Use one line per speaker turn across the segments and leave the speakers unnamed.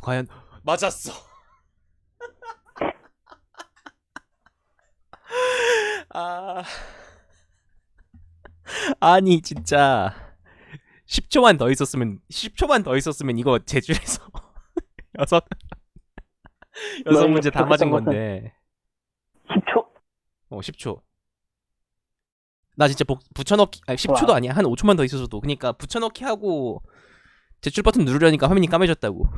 과연 맞았어. 아, 아니 진짜 10초만 더 있었으면 이거 제출해서 여섯
너
여섯
이게
문제 다 맞은
부족했던 것은
건데.
10초?
10초. 나 진짜 붙여넣기 10초도
와,
아니야. 한 5초만 더 있었어도. 그러니까 붙여넣기 하고 제출 버튼 누르려니까 화면이 까매졌다고.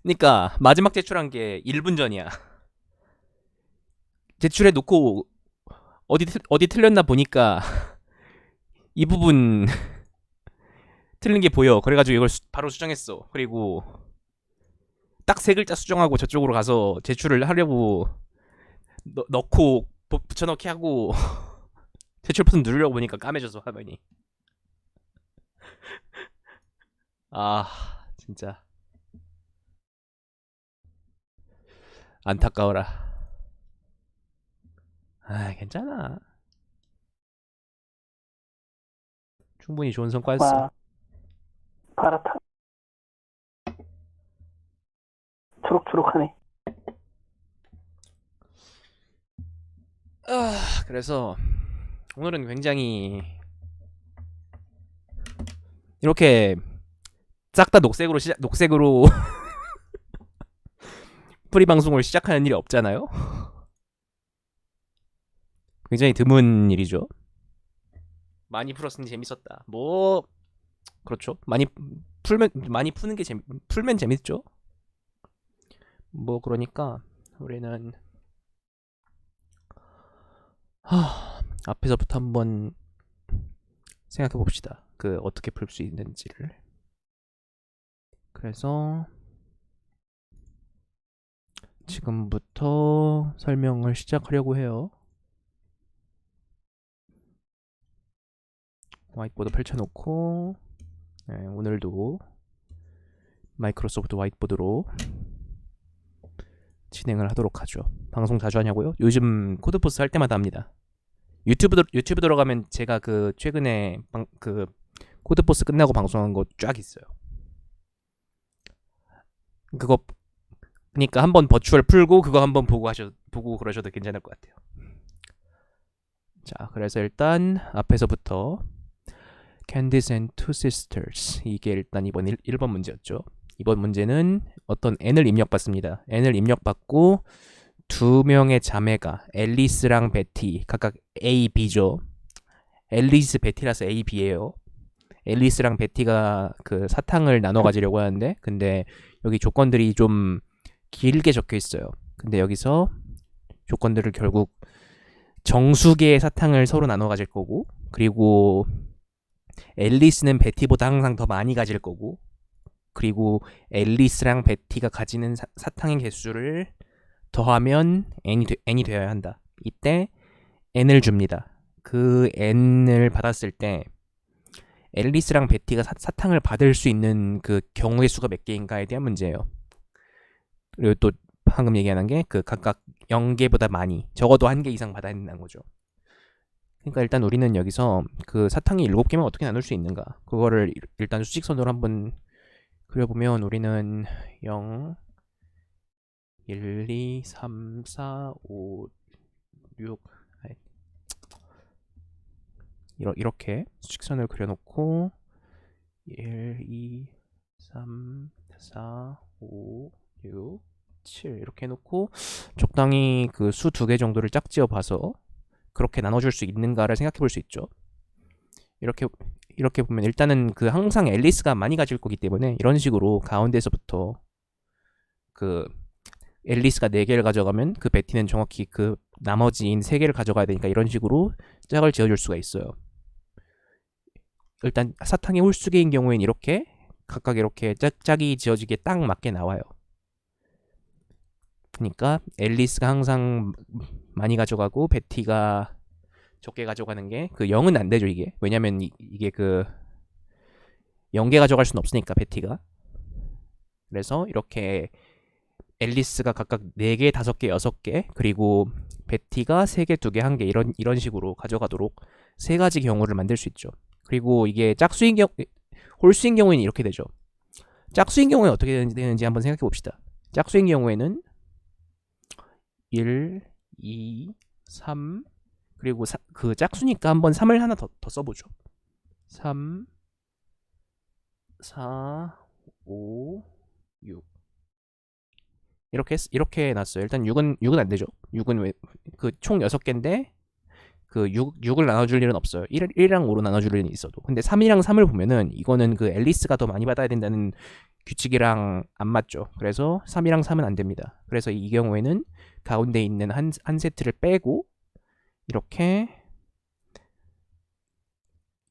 그러니까 마지막 제출한 게 1분 전이야. 제출해 놓고 어디 틀렸나 보니까 이 부분 틀린 게 보여. 그래가지고 이걸 바로 수정했어. 그리고 딱 세 글자 수정하고 저쪽으로 가서 제출을 하려고 넣고 붙여넣기 하고 제출 버튼 누르려고 보니까 까매져서 화면이. 아 진짜 안타까워라. 괜찮아. 충분히 좋은 성과였어.
와, 파랗다. 초록초록하네.
그래서 오늘은 굉장히 이렇게 싹 다 녹색으로 프리 방송을 시작하는 일이 없잖아요. 굉장히 드문 일이죠. 많이 풀었으니 재밌었다. 뭐 그렇죠. 많이 푸는 게 풀면 재밌죠. 뭐 그러니까 우리는 앞에서부터 한번 생각해 봅시다. 그 어떻게 풀 수 있는지를. 그래서 지금부터 설명을 시작하려고 해요. 화이트보드 펼쳐놓고 오늘도 마이크로소프트 화이트보드로 진행을 하도록 하죠. 방송 자주 하냐고요? 요즘 코드포스 할 때마다 합니다. 유튜브 들어가면 제가 그 최근에 그 코드포스 끝나고 방송한 거 쫙 있어요. 그거 그러니까 한번 버추얼 풀고 그거 한번 보고 그러셔도 괜찮을 것 같아요. 자, 그래서 일단 앞에서부터 Candice and Two Sisters 이게 일단 이번 1번 문제였죠. 이번 문제는 어떤 n을 입력받습니다. n을 입력받고 두 명의 자매가 앨리스랑 베티 각각 A, B죠. 앨리스, 베티라서 A, B예요. 앨리스랑 베티가 그 사탕을 나눠 가지려고 하는데 근데 여기 조건들이 좀 길게 적혀 있어요. 근데 여기서 조건들을 결국 정수계의 사탕을 서로 나눠 가질 거고 그리고 앨리스는 베티보다 항상 더 많이 가질 거고 그리고 앨리스랑 베티가 가지는 사탕의 개수를 더하면 n이 되어야 한다. 이때 n을 줍니다. 그 n을 받았을 때 앨리스랑 베티가 사탕을 받을 수 있는 그 경우의 수가 몇 개인가에 대한 문제예요. 그리고 또 방금 얘기하는 게 그 각각 0개보다 많이 적어도 1개 이상 받아야 된다는 거죠. 그러니까 일단 우리는 여기서 그 사탕이 7개면 어떻게 나눌 수 있는가 그거를 일단 수직선으로 한번 그려보면 우리는 0, 1, 2, 3, 4, 5, 6 이렇게 수직선을 그려놓고 1, 2, 3, 4, 5, 6, 7 이렇게 해놓고 적당히 그 수 2개 정도를 짝지어 봐서 그렇게 나눠줄 수 있는가를 생각해 볼 수 있죠. 이렇게 보면 일단은 그 항상 앨리스가 많이 가질 거기 때문에 이런 식으로 가운데서부터 그 앨리스가 4개를 가져가면 그 베티는 정확히 그 나머지인 3개를 가져가야 되니까 이런 식으로 짝을 지어줄 수가 있어요. 일단 사탕의 홀수계인 경우엔 이렇게 각각 이렇게 짝이 지어지게 딱 맞게 나와요. 그러니까 앨리스가 항상 많이 가져가고 베티가 적게 가져가는 게 그 0은 안 되죠 이게. 왜냐면 이게 그 0개 가져갈 수는 없으니까 베티가. 그래서 이렇게 앨리스가 각각 4개, 5개, 6개 그리고 베티가 3개, 2개, 1개 이런 식으로 가져가도록 세 가지 경우를 만들 수 있죠. 그리고 이게 짝수인 경우, 홀수인 경우에는 이렇게 되죠. 짝수인 경우에 어떻게 되는지 한번 생각해 봅시다. 짝수인 경우에는 1, 2, 3, 그리고 그 짝수니까 한번 3을 하나 더 써보죠. 3, 4, 5, 6. 이렇게 놨어요. 일단 6은 안 되죠. 6은 왜, 그 총 6개인데, 그 6을 나눠줄 일은 없어요. 1이랑 5로 나눠줄 일은 있어도. 근데 3이랑 3을 보면은 이거는 그 앨리스가 더 많이 받아야 된다는 규칙이랑 안 맞죠. 그래서 3이랑 3은 안 됩니다. 그래서 이 경우에는 가운데 있는 한 세트를 빼고 이렇게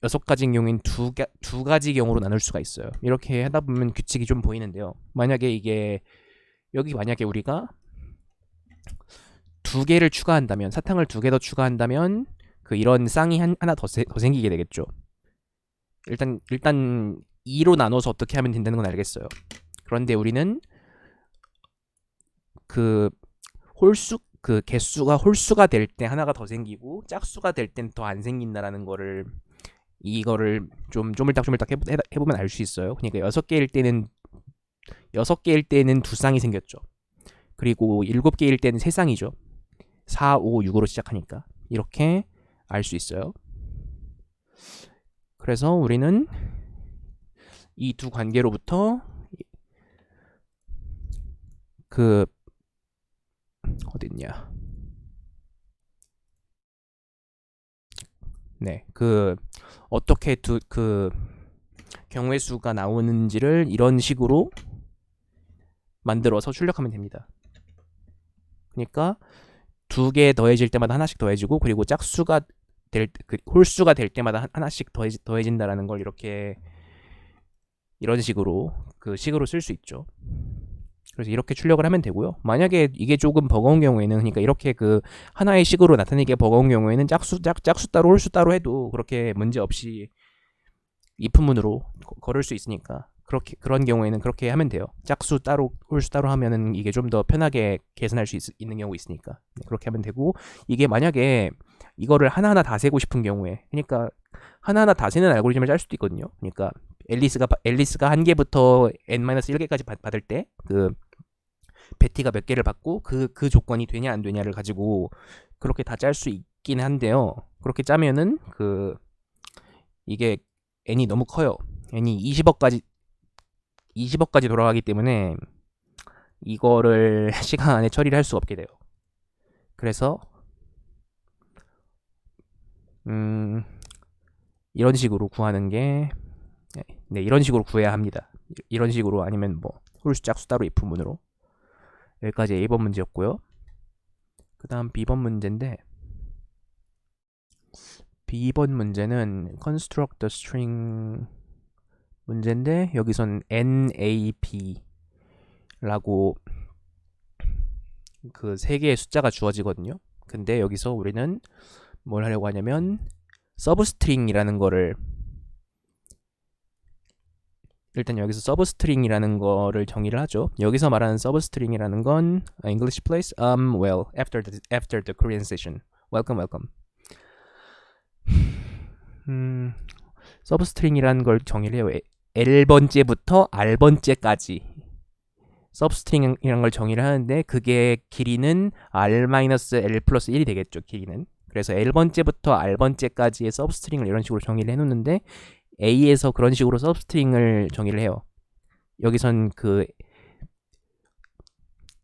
6가지인 경우엔 두 가지 경우로 나눌 수가 있어요. 이렇게 하다 보면 규칙이 좀 보이는데요. 만약에 이게 여기 만약에 우리가 2개를 추가한다면, 사탕을 2개 더 추가한다면 그 이런 쌍이 하나 더 생기게 되겠죠. 일단 2로 나눠서 어떻게 하면 된다는 건 알겠어요. 그런데 우리는 그 개수가 홀수가 될 때 하나가 더 생기고 짝수가 될 땐 더 안 생긴다라는 거를, 이거를 좀 조물딱조물딱 해보면 알 수 있어요. 그러니까 6개일 때는 두 쌍이 생겼죠. 그리고 7개일 때는 세 쌍이죠. 4, 5, 6으로 시작하니까 이렇게 알 수 있어요. 그래서 우리는 이 두 관계로부터 그 어딨냐? 네, 그 어떻게 그 경우의 수가 나오는지를 이런 식으로 만들어서 출력하면 됩니다. 그러니까 2개 더해질 때마다 하나씩 더해지고, 그리고 짝수가 홀수가 될 때마다 하나씩 더해진다라는 걸 이런 식으로 그 식으로 쓸 수 있죠. 그래서 이렇게 출력을 하면 되고요. 만약에 이게 조금 버거운 경우에는, 그러니까 이렇게 그 하나의 식으로 나타내기가 버거운 경우에는 짝수 따로 홀수 따로 해도 그렇게 문제 없이 if문으로 걸을 수 있으니까, 그런 경우에는 그렇게 하면 돼요. 짝수 따로 홀수 따로 하면은 이게 좀 더 편하게 계산할 수 있는 경우 있으니까 그렇게 하면 되고, 이게 만약에 이거를 하나하나 다 세고 싶은 경우에, 그러니까 하나하나 다 세는 알고리즘을 짤 수도 있거든요. 그러니까 앨리스가 한 개부터 n-1개까지 받을 때 그 베티가 몇 개를 받고 그 조건이 되냐 안 되냐를 가지고 그렇게 다 짤 수 있긴 한데요. 그렇게 짜면은 이게 n이 너무 커요. n이 20억까지 돌아가기 때문에 이거를 시간 안에 처리를 할 수가 없게 돼요. 그래서 이런 식으로 구하는 게, 네, 이런 식으로 구해야 합니다. 이런 식으로, 아니면 뭐 홀수 짝수 따로 if문으로. 여기까지 A번 문제였고요. 그 다음 B번 문제인데, B번 문제는 construct the string 문제인데, 여기선 NAP라고 그 세 개의 숫자가 주어지거든요. 근데 여기서 우리는 뭘 하려고 하냐면 서브스트링이라는 거를, 일단 여기서 서브스트링이라는 거를 정의를 하죠. 여기서 말하는 서브스트링이라는 건 English please. Well, after the Korean session. Welcome. 서브스트링이라는 걸 정의를 해요. L번째부터 R번째까지 서브스트링이라는 걸 정의를 하는데, 그게 길이는 R-L 플러스 1이 되겠죠. 길이는. 그래서 L번째부터 R번째까지의 서브스트링을 이런 식으로 정의를 해놓는데, A에서 그런 식으로 서브스트링을 정의를 해요. 여기선 그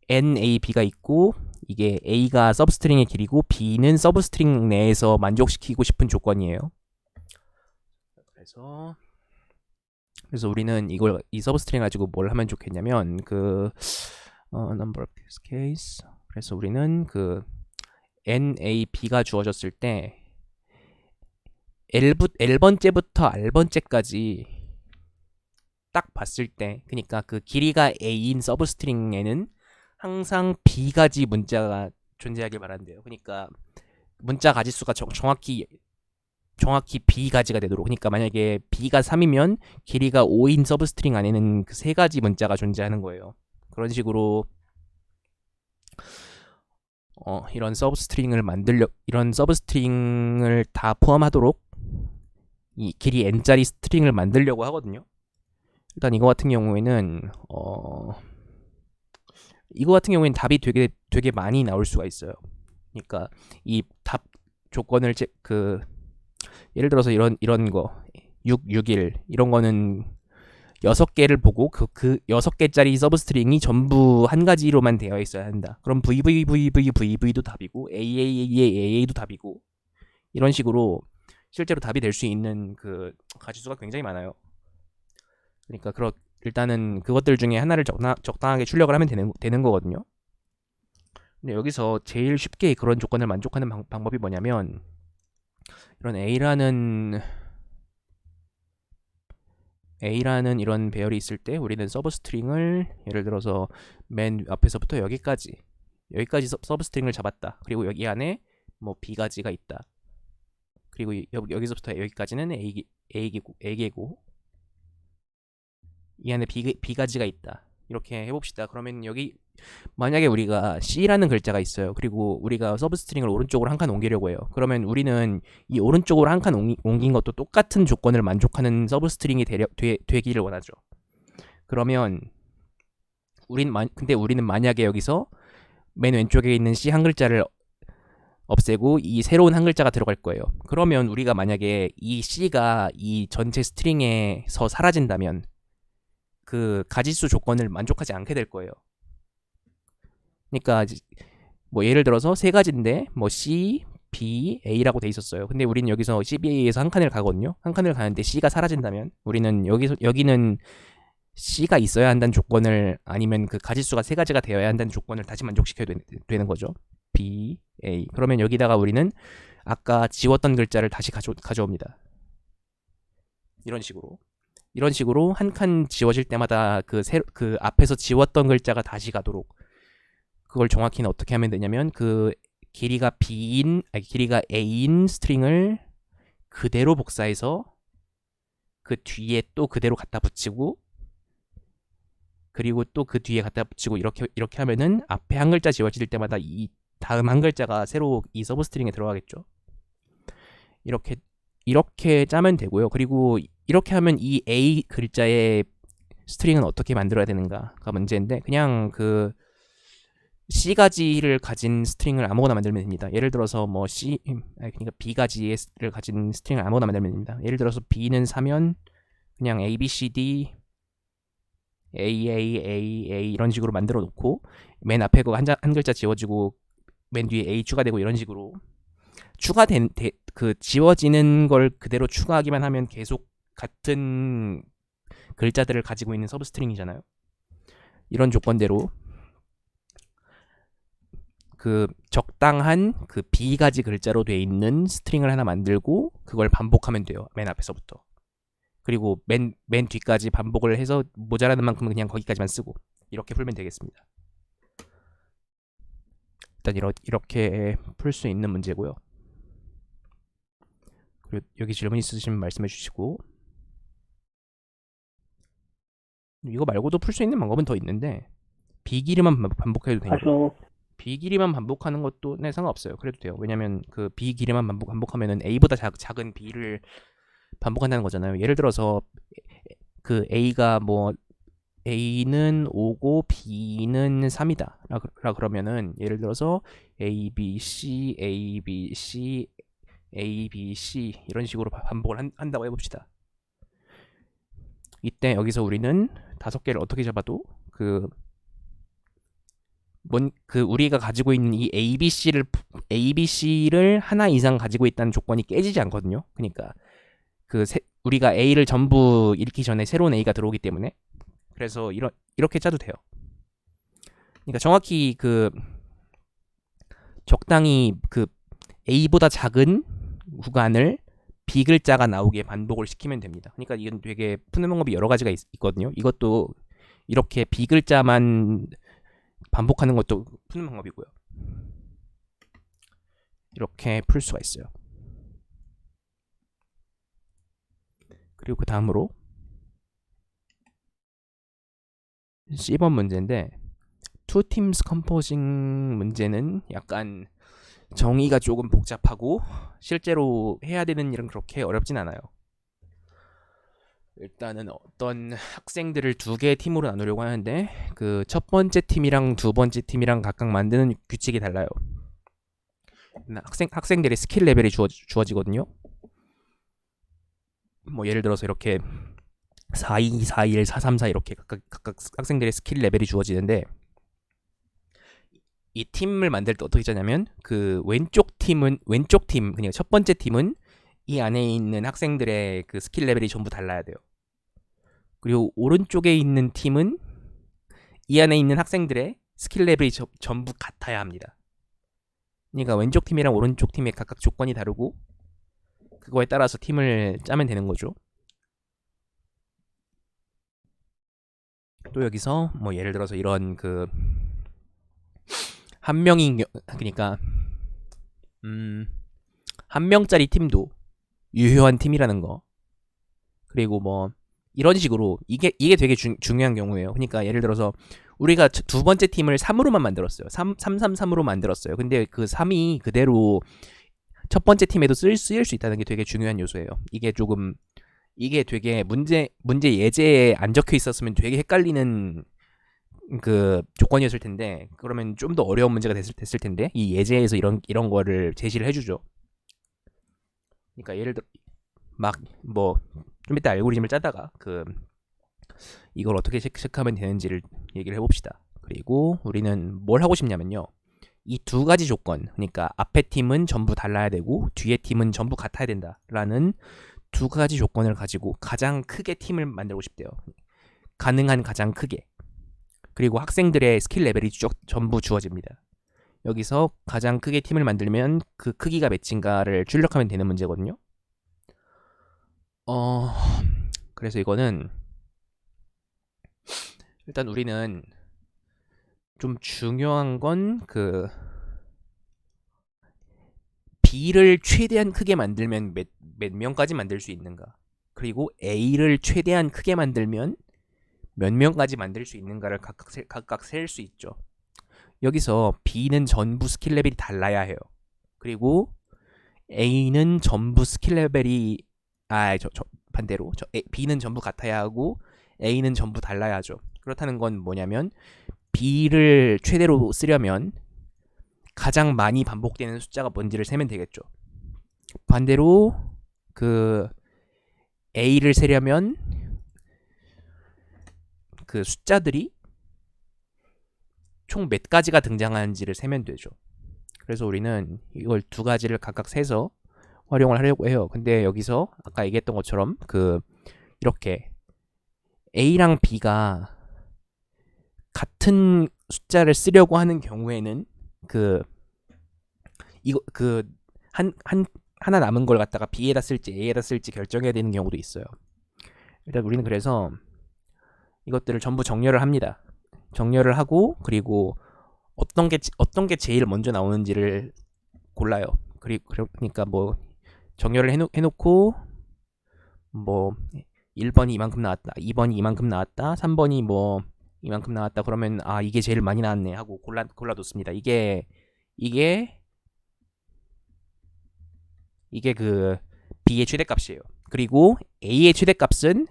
NAB가 있고, 이게 A가 서브스트링의 길이고 B는 서브스트링 내에서 만족시키고 싶은 조건이에요. 그래서 우리는 이 서브스트링 가지고 뭘 하면 좋겠냐면, number of this case. 그래서 우리는 그 NAB가 주어졌을 때 L번째부터 R번째까지 딱 봤을 때, 그러니까 그 길이가 A인 서브스트링에는 항상 B가지 문자가 존재하길 바란대요. 그러니까 문자 가지수가 정확히 B가지가 되도록. 그러니까 만약에 B가 3이면 길이가 5인 서브스트링 안에는 그 세 가지 문자가 존재하는 거예요. 그런 식으로 이런 서브스트링을 다 포함하도록 이 길이 n짜리 스트링을 만들려고 하거든요. 일단 이거 같은 경우에는 답이 되게 많이 나올 수가 있어요. 그러니까 이 답 조건을 예를 들어서 이런 거 6, 이런 거는 6개를 보고 그 6개짜리 서브스트링이 전부 한 가지로만 되어 있어야 한다. 그럼 VVVVVV도 답이고 AAAAA도 답이고 이런 식으로 실제로 답이 될 수 있는 그 가지수가 굉장히 많아요. 그러니까 일단은 그것들 중에 하나를 적당하게 출력을 하면 되는 거거든요. 근데 여기서 제일 쉽게 그런 조건을 만족하는 방법이 뭐냐면 이런 A라는 이런 배열이 있을 때 우리는 서브스트링을 예를 들어서 맨 앞에서부터 여기까지 서브스트링을 잡았다. 그리고 여기 안에 뭐 B가지가 있다. 그리고 여기서부터 여기까지는 A개고 이 안에 B가지가 있다. 이렇게 해봅시다. 그러면 여기 만약에 우리가 C라는 글자가 있어요. 그리고 우리가 서브스트링을 오른쪽으로 한 칸 옮기려고 해요. 그러면 우리는 이 오른쪽으로 한 칸 옮긴 것도 똑같은 조건을 만족하는 서브스트링이 되기를 원하죠. 그러면 근데 우리는 만약에 여기서 맨 왼쪽에 있는 C 한 글자를 없애고 이 새로운 한 글자가 들어갈 거예요. 그러면 우리가 만약에 이 C가 이 전체 스트링에서 사라진다면 그 가지수 조건을 만족하지 않게 될 거예요. 그러니까 뭐 예를 들어서 세 가지인데 뭐 C, B, A라고 돼 있었어요. 근데 우리는 여기서 C, B, A에서 한 칸을 가거든요. 한 칸을 가는데 C가 사라진다면 우리는 여기는 C가 있어야 한다는 조건을 아니면 그 가지수가 세 가지가 되어야 한다는 조건을 다시 만족시켜야 되는 거죠. B, A. 그러면 여기다가 우리는 아까 지웠던 글자를 다시 가져옵니다. 이런 식으로 한 칸 지워질 때마다 그 앞에서 지웠던 글자가 다시 가도록 그걸 정확히는 어떻게 하면 되냐면 그 길이가 A인 스트링을 그대로 복사해서 그 뒤에 또 그대로 갖다 붙이고 그리고 또 그 뒤에 갖다 붙이고 이렇게 하면은 앞에 한 글자 지워질 때마다 이 다음 한 글자가 새로 이 서브스트링에 들어가겠죠. 이렇게 짜면 되고요. 그리고 이렇게 하면 이 A 글자의 스트링은 어떻게 만들어야 되는가가 문제인데 그냥 그 C가지를 가진 스트링을 아무거나 만들면 됩니다. 예를 들어서 뭐 그러니까 B가지를 가진 스트링을 아무거나 만들면 됩니다. 예를 들어서 B는 4면 그냥 A, B, C, D A 이런 식으로 만들어 놓고 맨 앞에 한 글자 지워지고 맨 뒤에 A 추가되고 이런 식으로 추가된 그 지워지는 걸 그대로 추가하기만 하면 계속 같은 글자들을 가지고 있는 서브스트링이잖아요. 이런 조건대로 그 적당한 그 B가지 글자로 돼 있는 스트링을 하나 만들고 그걸 반복하면 돼요. 맨 앞에서부터. 그리고 맨 뒤까지 반복을 해서 모자라는 만큼은 그냥 거기까지만 쓰고 이렇게 풀면 되겠습니다. 일단 이렇게 풀 수 있는 문제고요. 그리고 여기 질문 있으시면 말씀해 주시고 이거 말고도 풀 수 있는 방법은 더 있는데 B길이만 반복해도 되니까 B길이만 반복하는 것도 상관없어요. 그래도 돼요. 왜냐면 그 B길이만 반복하면은 A보다 작은 B를 반복한다는 거잖아요. 예를 들어서 그 A가 뭐 A는 5고 B는 3이다. 그러면은 예를 들어서 A, B, C, A, B, C, A, B, C 이런 식으로 반복을 한다고 해봅시다. 이때 여기서 우리는 5개를 어떻게 잡아도 우리가 가지고 있는 이 ABC를 하나 이상 가지고 있다는 조건이 깨지지 않거든요. 그러니까 우리가 A를 전부 읽기 전에 새로운 A가 들어오기 때문에 그래서 이렇게 짜도 돼요. 그러니까 정확히 적당히 A보다 작은 구간을 B 글자가 나오게 반복을 시키면 됩니다. 그러니까 이건 되게 푸는 방법이 여러 가지가 있거든요. 이것도 이렇게 B 글자만 반복하는 것도 푸는 방법이고요. 이렇게 풀 수가 있어요. 그리고 그 다음으로 C번 문제인데 Two Teams Composing 문제는 약간 정의가 조금 복잡하고 실제로 해야 되는 일은 그렇게 어렵진 않아요. 일단은 어떤 학생들을 두 개의 팀으로 나누려고 하는데 그 첫 번째 팀이랑 두 번째 팀이랑 각각 만드는 규칙이 달라요. 학생들의 스킬 레벨이 주어지거든요. 뭐 예를 들어서 이렇게 4-2, 4-1, 4-3-4 이렇게 각각 학생들의 스킬 레벨이 주어지는데 이 팀을 만들 때 어떻게 짜냐면 그 왼쪽 팀 그냥 첫 번째 팀은 이 안에 있는 학생들의 그 스킬 레벨이 전부 달라야 돼요. 그리고 오른쪽에 있는 팀은 이 안에 있는 학생들의 스킬 레벨이 전부 같아야 합니다. 그러니까 왼쪽 팀이랑 오른쪽 팀의 각각 조건이 다르고 그거에 따라서 팀을 짜면 되는 거죠. 또 여기서 뭐 예를 들어서 이런 그 한 명이 그러니까 한 명짜리 팀도 유효한 팀이라는 거. 그리고 뭐 이런 식으로 이게 되게 중요한 경우예요. 그러니까 예를 들어서 우리가 두 번째 팀을 3으로만 만들었어요. 3-3-3으로 만들었어요. 근데 그 3이 그대로 첫 번째 팀에도 쓰일 수 있다는 게 되게 중요한 요소예요. 이게 되게 문제 예제에 안 적혀 있었으면 되게 헷갈리는 그 조건이었을 텐데 그러면 좀 더 어려운 문제가 됐을 텐데 이 예제에서 이런 거를 제시를 해주죠. 그러니까 예를 들어 막 뭐 좀 이따 알고리즘을 짜다가 그 이걸 어떻게 체크하면 되는지를 얘기를 해봅시다. 그리고 우리는 뭘 하고 싶냐면요. 이 두 가지 조건, 그러니까 앞에 팀은 전부 달라야 되고 뒤에 팀은 전부 같아야 된다라는 두 가지 조건을 가지고 가장 크게 팀을 만들고 싶대요. 가능한 가장 크게. 그리고 학생들의 스킬 레벨이 전부 주어집니다. 여기서 가장 크게 팀을 만들면 그 크기가 몇인가를 출력하면 되는 문제거든요. 그래서 이거는 일단 우리는 좀 중요한 건 그 B를 최대한 크게 만들면 몇 명까지 만들 수 있는가, 그리고 A를 최대한 크게 만들면 몇 명까지 만들 수 있는가를 각각 셀 수 있죠. 여기서 B는 전부 스킬 레벨이 달라야 해요. 그리고 A는 전부 스킬 레벨이 반대로 B는 전부 같아야 하고 A는 전부 달라야 하죠. 그렇다는 건 뭐냐면 B를 최대로 쓰려면 가장 많이 반복되는 숫자가 뭔지를 세면 되겠죠. 반대로 그 A를 세려면 그 숫자들이 총 몇 가지가 등장하는지를 세면 되죠. 그래서 우리는 이걸 두 가지를 각각 세서 활용을 하려고 해요. 근데 여기서 아까 얘기했던 것처럼 그 이렇게 A랑 B가 같은 숫자를 쓰려고 하는 경우에는 그 이거 그 하나 남은 걸 갖다가 B에다 쓸지 A에다 쓸지 결정해야 되는 경우도 있어요. 일단 우리는 그래서 이것들을 전부 정렬을 합니다. 정렬을 하고 그리고 어떤 게 제일 먼저 나오는지를 골라요. 그러니까 뭐 정렬을 해놓고 뭐 1번이 이만큼 나왔다, 2번이 이만큼 나왔다, 3번이 뭐 이만큼 나왔다. 그러면 이게 제일 많이 나왔네 하고 골라뒀습니다. 이게 그 B의 최대값이에요. 그리고 A의 최대값은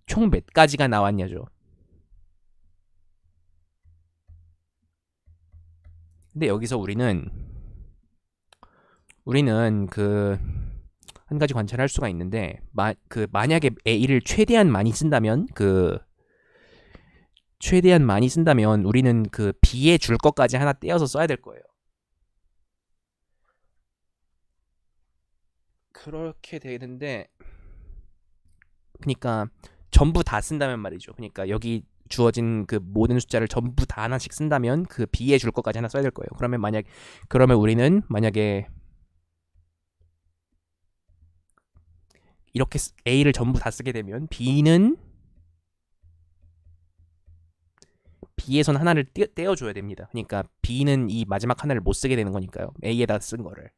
총 몇 가지가 나왔냐죠. 근데 여기서 우리는 그 한 가지 관찰할 수가 있는데 만약에 A를 최대한 많이 쓴다면 우리는 그 B에 줄 것까지 하나 떼어서 써야 될 거예요. 그렇게 되는데 그러니까 전부 다 쓴다면 말이죠. 그러니까 여기 주어진 그 모든 숫자를 전부 다 하나씩 쓴다면 그 B에 줄 것까지 하나 써야 될 거예요. 그러면 우리는 만약에 이렇게 A를 전부 다 쓰게 되면 B에선 하나를 떼어줘야 됩니다. 그러니까 B는 이 마지막 하나를 못 쓰게 되는 거니까요. A에다 쓴 거를.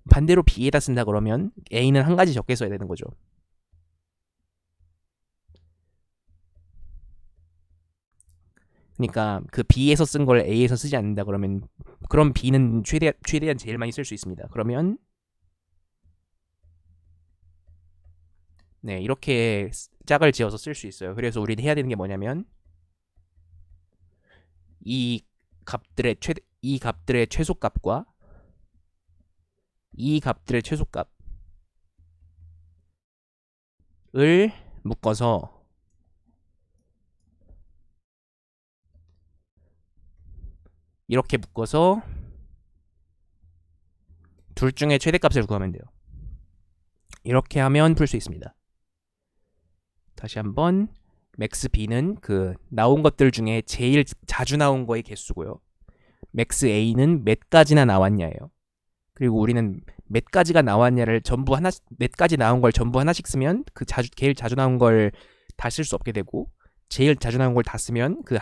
반대로 B에다 쓴다 그러면 A는 한 가지 적게 써야 되는 거죠. 그러니까 그 B에서 쓴 걸 A에서 쓰지 않는다 그러면 그럼 B는 최대한 제일 많이 쓸 수 있습니다. 그러면 네, 이렇게 짝을 지어서 쓸 수 있어요. 그래서 우리는 해야 되는 게 뭐냐면 이 값들의 최소값과 이 값들의 최소값을 묶어서 이렇게 묶어서 둘 중에 최대값을 구하면 돼요. 이렇게 하면 풀 수 있습니다. 다시 한번 맥스 b는 그 나온 것들 중에 제일 자주 나온 거의 개수고요. 맥스 a는 몇 가지나 나왔냐예요. 그리고 우리는 몇 가지가 나왔냐를 전부 하나씩, 몇 가지 나온 걸 전부 하나씩 쓰면 제일 자주 나온 걸 다 쓸 수 없게 되고, 제일 자주 나온 걸 다 쓰면 그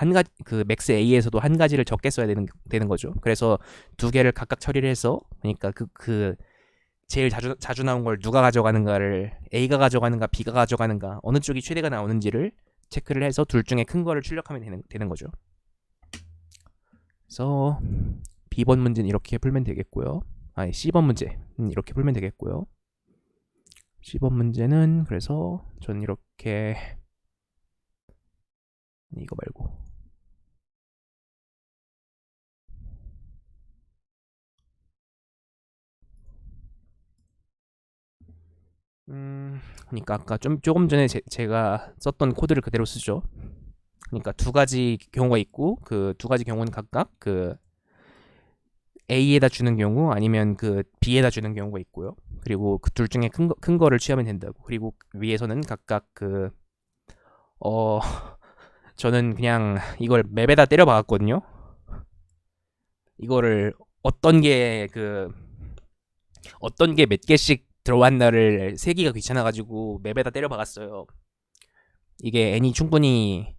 맥스 a에서도 한 가지를 적게 써야 되는 거죠. 그래서 두 개를 각각 처리를 해서, 그러니까 제일 자주 나온 걸 누가 가져가는가를 A가 가져가는가 B가 가져가는가 어느 쪽이 최대가 나오는지를 체크를 해서 둘 중에 큰 거를 출력하면 되는 거죠. 그래서 B번 문제는 이렇게 풀면 되겠고요. 아니 C번 문제 이렇게 풀면 되겠고요. C번 문제는 그래서 전 이렇게 이거 말고 그러니까 아까 조금 전에 제가 썼던 코드를 그대로 쓰죠. 그러니까 두 가지 경우가 있고 그 두 가지 경우는 각각 그 A에다 주는 경우 아니면 그 B에다 주는 경우가 있고요. 그리고 그 둘 중에 큰 거를 취하면 된다고. 그리고 위에서는 각각 저는 그냥 이걸 맵에다 때려 박았거든요. 이거를 어떤 게 몇 개씩 들어왔나를 세기가 귀찮아가지고 맵에다 때려 박았어요. 이게 n이 충분히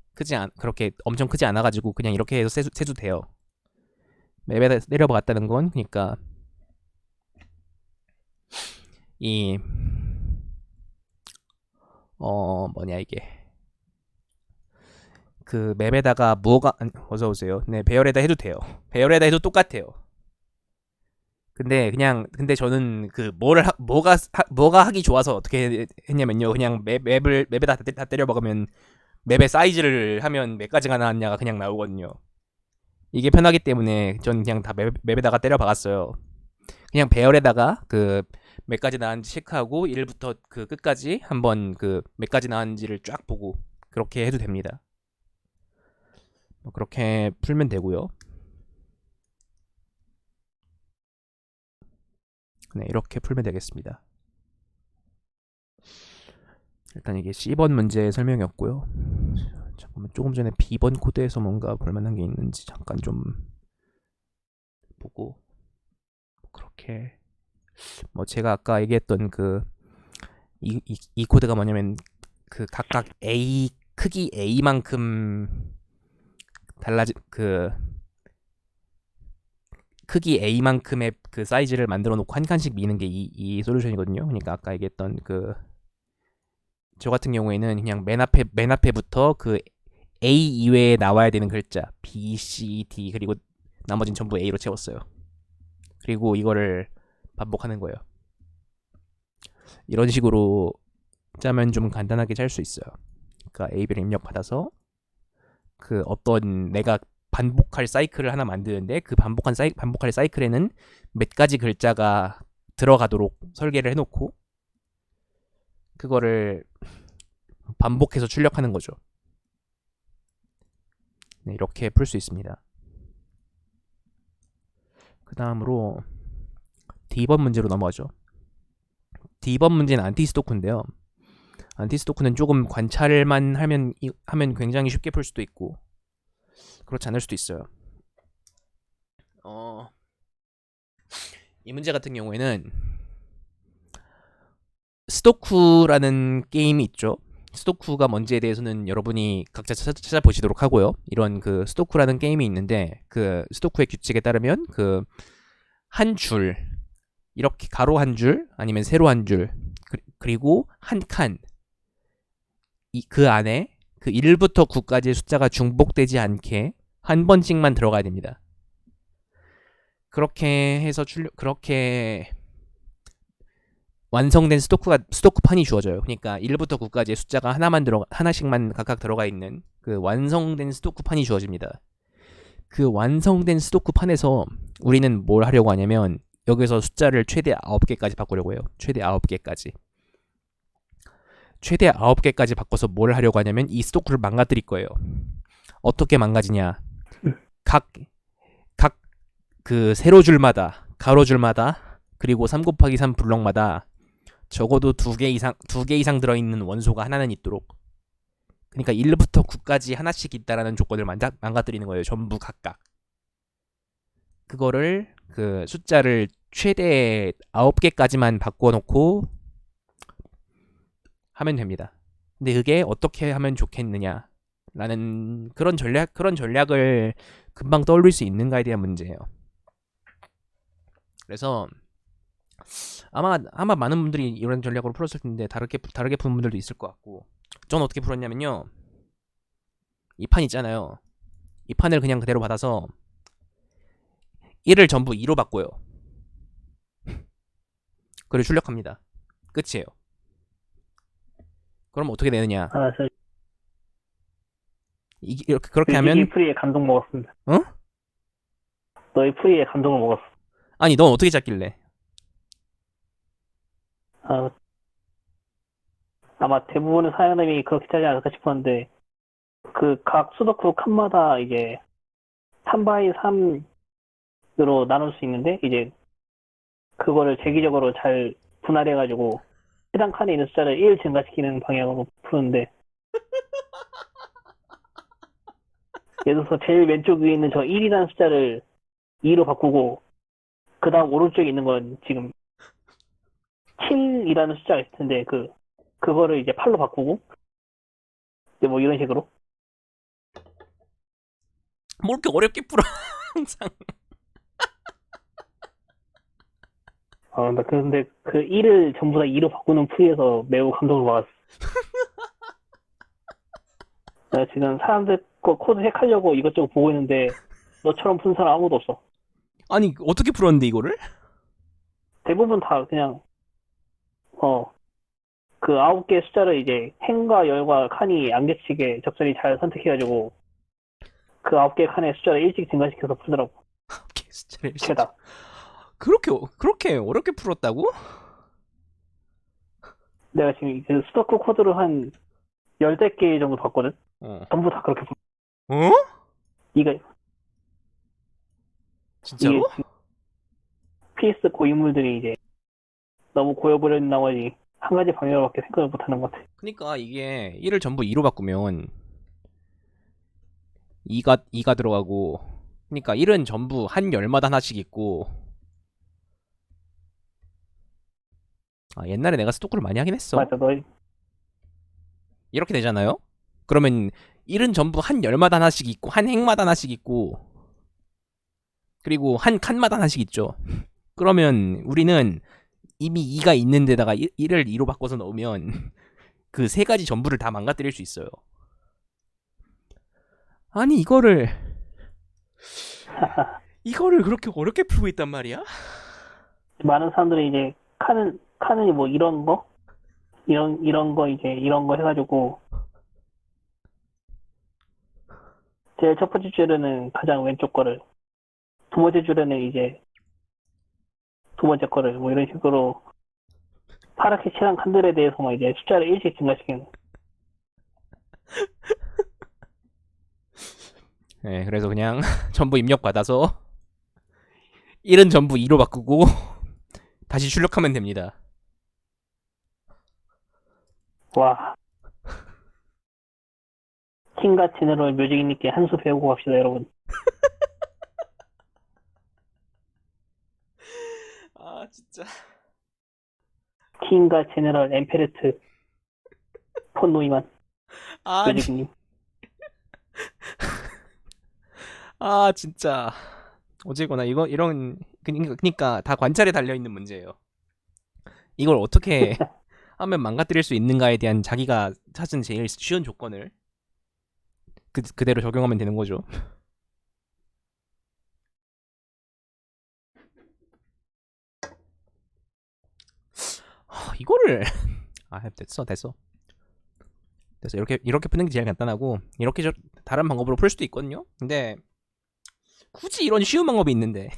그렇게 엄청 크지 않아가지고 그냥 이렇게 해서 세도 돼요. 맵에다 때려 박았다는 건 그러니까 이 뭐냐 이게 그 맵에다가 어서 오세요. 네, 배열에다 해도 돼요. 배열에다 해도 똑같아요. 근데 저는 뭐가 하기 좋아서 어떻게 했냐면요. 그냥 맵에다 다 때려 박으면 맵의 사이즈를 하면 몇 가지가 나왔냐가 그냥 나오거든요. 이게 편하기 때문에 전 그냥 다 맵에다가 때려 박았어요. 그냥 배열에다가 그 몇 가지 나왔는지 체크하고 1부터 그 끝까지 한번 그 몇 가지 나왔는지를 쫙 보고 그렇게 해도 됩니다. 그렇게 풀면 되고요. 네, 이렇게 풀면 되겠습니다. 일단 이게 C번 문제 설명이었고요. 잠깐만 조금 전에 B번 코드에서 뭔가 볼만한 게 있는지 잠깐 좀 보고 그렇게 제가 아까 얘기했던 이 코드가 뭐냐면 그 각각 A 크기 A만큼 달라진 크기 A만큼의 그 사이즈를 만들어 놓고 한 칸씩 미는 게 이 솔루션이거든요. 그러니까 아까 얘기했던 저 같은 경우에는 그냥 맨 앞에부터 그 A 이외에 나와야 되는 글자 B, C, D 그리고 나머진 전부 A로 채웠어요. 그리고 이거를 반복하는 거예요. 이런 식으로 짜면 좀 간단하게 짤 수 있어요. 그러니까 A를 입력받아서 그 어떤 내가 반복할 사이클을 하나 만드는데 그 반복할 사이클에는 몇 가지 글자가 들어가도록 설계를 해놓고 그거를 반복해서 출력하는 거죠. 네, 이렇게 풀 수 있습니다. 그 다음으로 D번 문제로 넘어가죠. D번 문제는 안티스토크인데요. 안티스토크는 조금 관찰만 하면 굉장히 쉽게 풀 수도 있고 그렇지 않을 수도 있어요. 이 문제 같은 경우에는 스토쿠라는 게임이 있죠. 스토쿠가 뭔지에 대해서는 여러분이 각자 찾아보시도록 하고요. 이런 스토쿠라는 게임이 있는데 그 스토쿠의 규칙에 따르면 한 줄 이렇게 가로 한 줄 아니면 세로 한 줄 그리고 한 칸 그 안에 그 1부터 9까지의 숫자가 중복되지 않게 한 번씩만 들어가야 됩니다. 그렇게 해서 그렇게 완성된 스토크판이 주어져요. 그러니까 1부터 9까지 숫자가 하나씩만 각각 들어가 있는 그 완성된 스토크판이 주어집니다. 그 완성된 스토크판에서 우리는 뭘 하려고 하냐면 여기서 숫자를 최대 9개까지 바꾸려고 해요. 최대 9개까지. 최대 9개까지 바꿔서 뭘 하려고 하냐면 이 스토크를 망가뜨릴 거예요. 어떻게 망가지냐? 각 그 세로줄마다, 가로줄마다, 그리고 3 곱하기 3 블럭마다 적어도 2개 이상 들어있는 원소가 하나는 있도록. 그러니까 1부터 9까지 하나씩 있다라는 조건을 망가뜨리는 거예요. 전부 각각. 그거를 그 숫자를 최대 9개까지만 바꿔놓고 하면 됩니다. 근데 그게 어떻게 하면 좋겠느냐? 라는 그런 전략을 금방 떠올릴 수 있는가에 대한 문제예요. 그래서 아마 많은 분들이 이런 전략으로 풀었을 텐데 다르게 푸는 분들도 있을 것 같고, 전 어떻게 풀었냐면요. 이 판 있잖아요. 이 판을 그냥 그대로 받아서 1을 전부 2로 바꿔요. 그리고 출력합니다. 끝이에요. 그럼 어떻게 되느냐?
아, 저
이렇게 그렇게
뮤직이
하면
프리에 감동 먹었습니다.
어?
너의 프리에 감동을 먹었어.
아니 넌 어떻게 짰길래?
아, 아마 대부분의 사람들이 그렇게 짜지 않을까 싶었는데, 그 각 수도쿠 칸마다 이제 3x 3으로 나눌 수 있는데, 이제 그거를 재기적으로 잘 분할해가지고 해당 칸에 있는 숫자를 1 증가시키는 방향으로 푸는데, 예를 들어서 제일 왼쪽 위에 있는 저 1이라는 숫자를 2로 바꾸고, 그 다음 오른쪽에 있는 건 지금 7이라는 숫자가 있을 텐데, 그거를 이제 8로 바꾸고, 이제 뭐 이런 식으로.
뭘 이렇게 어렵게 풀어? 항상.
나 근데 그 1을 전부 다 2로 바꾸는 풀이에서 매우 감동을 받았어. 내가 지금 사람들 거 코드 해하려고 이것저것 보고 있는데, 너처럼 푼 사람 아무도 없어.
아니 어떻게 풀었는데 이거를?
대부분 다 그냥, 그 9개 숫자를 이제 행과 열과 칸이 안 겹치게 적절히 잘 선택해가지고, 그 9개 칸의 숫자를 일찍 증가시켜서 풀더라고.
숫자를
최다.
그렇게 어렵게 풀었다고?
내가 지금 그 스토크 코드를 한 10개 정도 봤거든?
어.
전부 다 그렇게 풀.
어?
이게
진짜로?
PS 고인물들이 이제 너무 고여버린 나머지 한 가지 방향으로밖에 생각을 못하는 것 같아.
그러니까 이게 1을 전부 2로 바꾸면 2가 들어가고, 그러니까 1은 전부 한 열마다 하나씩 있고. 옛날에 내가 스토크를 많이 하긴 했어.
맞아, 너
이렇게 되잖아요. 그러면 1은 전부 한 열마다 하나씩 있고, 한 행마다 하나씩 있고, 그리고 한 칸마다 하나씩 있죠. 그러면 우리는 이미 2가 있는 데다가 1을 2로 바꿔서 넣으면 그 세 가지 전부를 다 망가뜨릴 수 있어요. 아니 이거를 그렇게 어렵게 풀고 있단 말이야?
많은 사람들이 이제 칸은 뭐 이런 거 이런 거 이제 이런 거 해가지고 제일 첫 번째 줄에는 가장 왼쪽 거를, 두 번째 줄에는 이제 두 번째 거를 뭐 이런 식으로 파랗게 칠한 칸들에 대해서만 이제 숫자를 일찍 증가시키는.
네, 그래서 그냥 전부 입력 받아서 1은 전부 2로 바꾸고 다시 출력하면 됩니다.
와. 킹과 제너럴 뮤직님께 한 수 배우고 갑시다, 여러분.
진짜.
킹과 제너럴 엠페르트 폰 노이만 뮤직님.
진짜. 어제거나 그러니까 다 관찰에 달려 있는 문제예요. 이걸 어떻게 하면 망가뜨릴 수 있는가에 대한 자기가 찾은 제일 쉬운 조건을 그대로 적용하면 되는 거죠. 이거를 됐어. 이렇게 푸는 게 제일 간단하고 이렇게 다른 방법으로 풀 수도 있거든요. 근데 굳이 이런 쉬운 방법이 있는데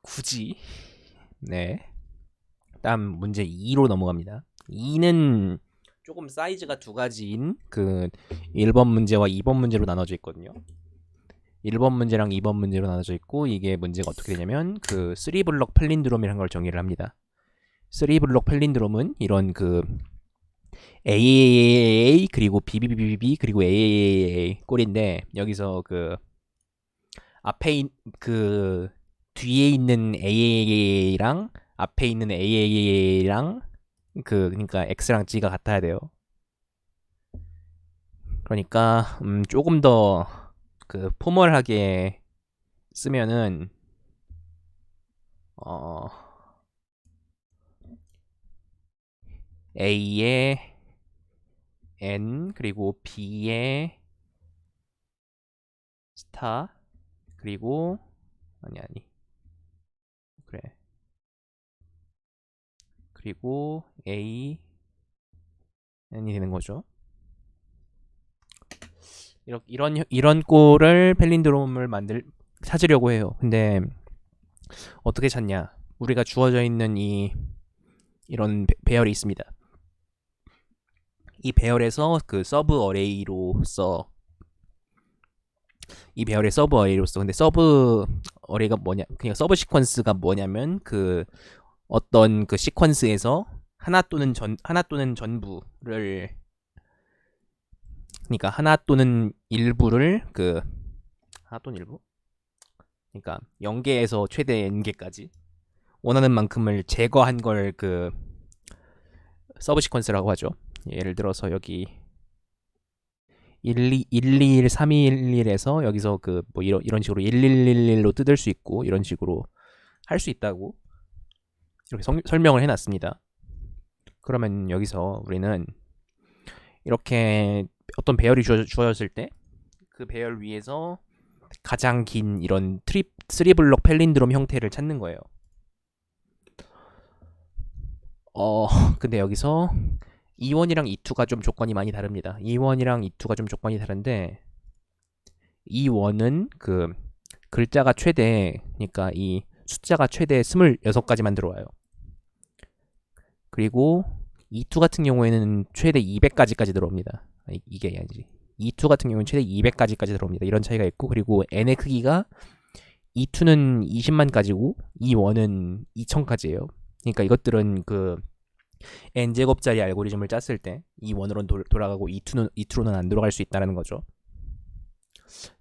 굳이. 네. 다음 문제 2로 넘어갑니다. 2는 조금 사이즈가 두 가지인 그 1번 문제와 2번 문제로 나눠져 있거든요. 1번 문제랑 2번 문제로 나눠져 있고 이게 문제가 어떻게 되냐면 그 3블럭 팔린드롬이라는 걸 정의를 합니다. 3블럭 팔린드롬은 이런 그 AAAA 그리고 BBBBB 그리고 AAAA 꼴인데 여기서 그 앞에 그 뒤에 있는 AAA랑 앞에 있는 AAA랑 그러니까 X랑 G가 같아야 돼요. 그러니까 조금 더 그 포멀하게 쓰면은 어 A의 N 그리고 B의 스타 그리고 아니 그래 그리고 A N이 되는 거죠. 이런 꼴을 펠린드롬을 찾으려고 해요. 근데 어떻게 찾냐? 우리가 주어져 있는 이런 배열이 있습니다. 이 배열에서 그 서브 어레이로서 이 배열의 서브 어레이로서 근데 서브 어레이가 뭐냐? 그냥 서브 시퀀스가 뭐냐면 그 어떤 그 시퀀스에서 하나 또는 전부를 그러니까 하나 또는 일부를 그 하나 또는 일부 그러니까 0개에서 최대 n개까지 원하는 만큼을 제거한 걸 그 서브 시퀀스라고 하죠. 예를 들어서 여기 121, 321에서 여기서 그 뭐 이런 식으로 1111로 뜯을 수 있고 이런 식으로 할 수 있다고 이렇게 설명을 해놨습니다. 그러면 여기서 우리는 이렇게 어떤 배열이 주어졌을 때 그 배열 위에서 가장 긴 이런 3블럭 펠린드롬 형태를 찾는 거예요. 근데 여기서 E1이랑 E2가 좀 조건이 많이 다릅니다. E1이랑 E2가 좀 조건이 다른데 E1은 그 글자가 최대 그러니까 이 숫자가 최대 26가지만 들어와요. 그리고 E2 같은 경우에는 최대 200가지까지 들어옵니다. 이게 아니지. E2 같은 경우는 최대 200가지까지 들어옵니다. 이런 차이가 있고 그리고 n의 크기가 E2는 20만 가지고 E1은 2000가지예요. 그러니까 이것들은 그 n제곱짜리 알고리즘을 짰을 때 E1으로 돌아가고 E2로는 안 돌아갈 수 있다는 거죠.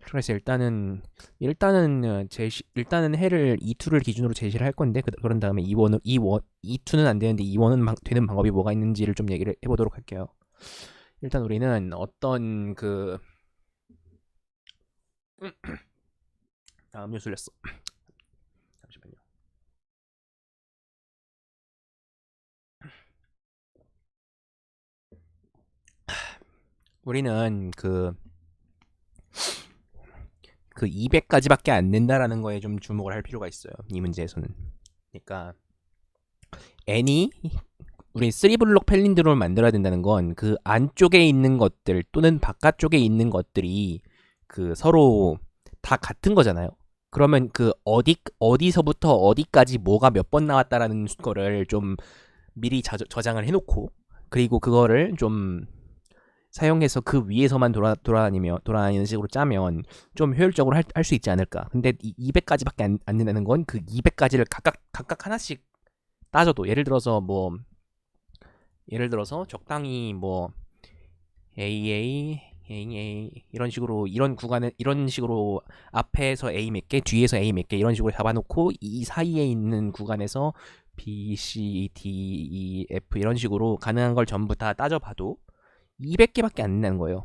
그래서 일단은 해를 E2를 기준으로 제시를 할 건데 그런 다음에 E2는 안 되는데 E1은 되는 방법이 뭐가 있는지를 좀 얘기를 해보도록 할게요. 일단 우리는 어떤 그 음료 술렸어. 잠시만요. 우리는 그 200가지밖에 안 된다라는 거에 좀 주목을 할 필요가 있어요. 이 문제에서는. 그러니까 n이 우리 3블록 펠린드롬을 만들어야 된다는 건 그 안쪽에 있는 것들 또는 바깥쪽에 있는 것들이 그 서로 다 같은 거잖아요. 그러면 그 어디서부터 어디까지 뭐가 몇 번 나왔다라는 거를 좀 미리 저장을 해놓고 그리고 그거를 좀 사용해서 그 위에서만 돌아다니는 식으로 짜면 좀 효율적으로 할 수 있지 않을까. 근데 200가지밖에 안 된다는 건 그 200가지를 각각 하나씩 따져도 예를 들어서 적당히 뭐 AA 이런 식으로 이런 식으로 앞에서 A 몇 개, 뒤에서 A 몇 개 이런 식으로 잡아놓고 이 사이에 있는 구간에서 B, C, D, E, F 이런 식으로 가능한 걸 전부 다 따져봐도 200개밖에 안 된다는 거예요.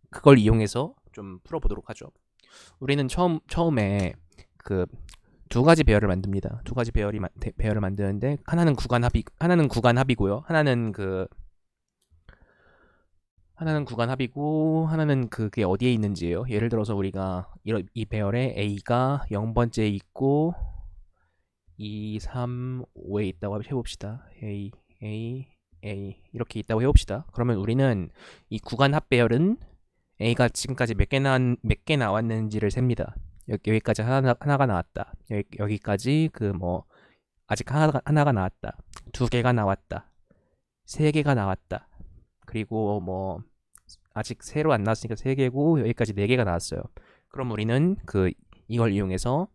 그걸 이용해서 좀 풀어보도록 하죠. 우리는 처음에 그 두 가지 배열을 만듭니다. 두 가지 배열을 만드는데 하나는 구간 합이고요. 하나는 구간 합이고 하나는 그게 어디에 있는지예요. 예를 들어서 우리가 이 배열에 A가 0번째에 있고 2, 3, 5에 있다고 해봅시다. A, A, A 이렇게 있다고 해봅시다. 그러면 우리는 이 구간 합배열은 A가 지금까지 몇 개 나왔는지를 셉니다. 여기까지 하나가 나왔다. 여기까지 그 뭐 아직 하나가 나왔다. 두 개가 나왔다. 세 개가 나왔다. 그리고 뭐 아직 새로 안 나왔으니까 세 개고 여기까지 네 개가 나왔어요. 그럼 우리는 이걸 이용해서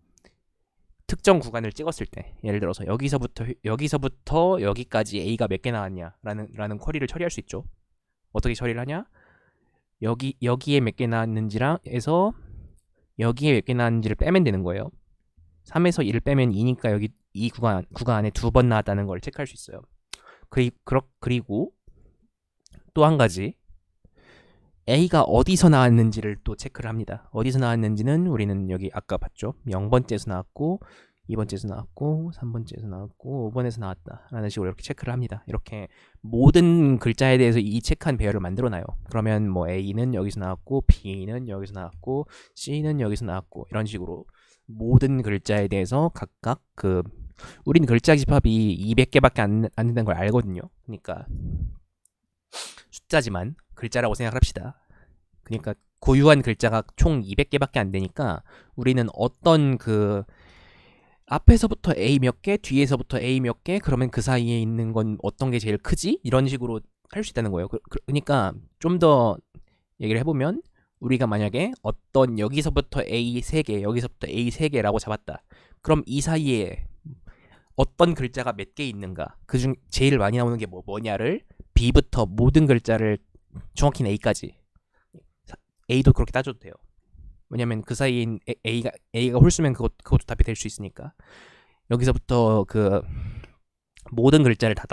특정 구간을 찍었을 때 예를 들어서 여기서부터 여기까지 A가 몇 개 나왔냐라는 쿼리를 처리할 수 있죠. 어떻게 처리를 하냐? 여기에 몇 개 나왔는지랑 해서 여기에 몇 개 나왔는지를 빼면 되는 거예요. 3에서 1을 빼면 2니까 여기 이 구간 안에 두 번 나왔다는 걸 체크할 수 있어요. 그리고 또 한 가지 A가 어디서 나왔는지를 또 체크를 합니다. 어디서 나왔는지는 우리는 여기 아까 봤죠. 0번째에서 나왔고 2번째에서 나왔고 3번째에서 나왔고 5번에서 나왔다 라는 식으로 이렇게 체크를 합니다. 이렇게 모든 글자에 대해서 이 체크한 배열을 만들어놔요. 그러면 뭐 A는 여기서 나왔고 B는 여기서 나왔고 C는 여기서 나왔고 이런 식으로 모든 글자에 대해서 각각 우린 글자 집합이 200개밖에 안 된다는 걸 알거든요. 그러니까 숫자지만 글자라고 생각합시다. 그러니까 고유한 글자가 총 200개밖에 안 되니까 우리는 어떤 앞에서부터 A 몇 개, 뒤에서부터 A 몇 개, 그러면 그 사이에 있는 건 어떤 게 제일 크지? 이런 식으로 할 수 있다는 거예요. 그러니까 좀 더 얘기를 해보면 우리가 만약에 어떤 여기서부터 A 3개, 여기서부터 A 3개라고 잡았다. 그럼 이 사이에 어떤 글자가 몇 개 있는가? 그중 제일 많이 나오는 게 뭐냐를 B부터 모든 글자를 정확히는 A까지 A도 그렇게 따져도 돼요. 왜냐면 그 사이에 A가 홀수면 그것도 답이 될 수 있으니까 여기서부터 모든 글자를 다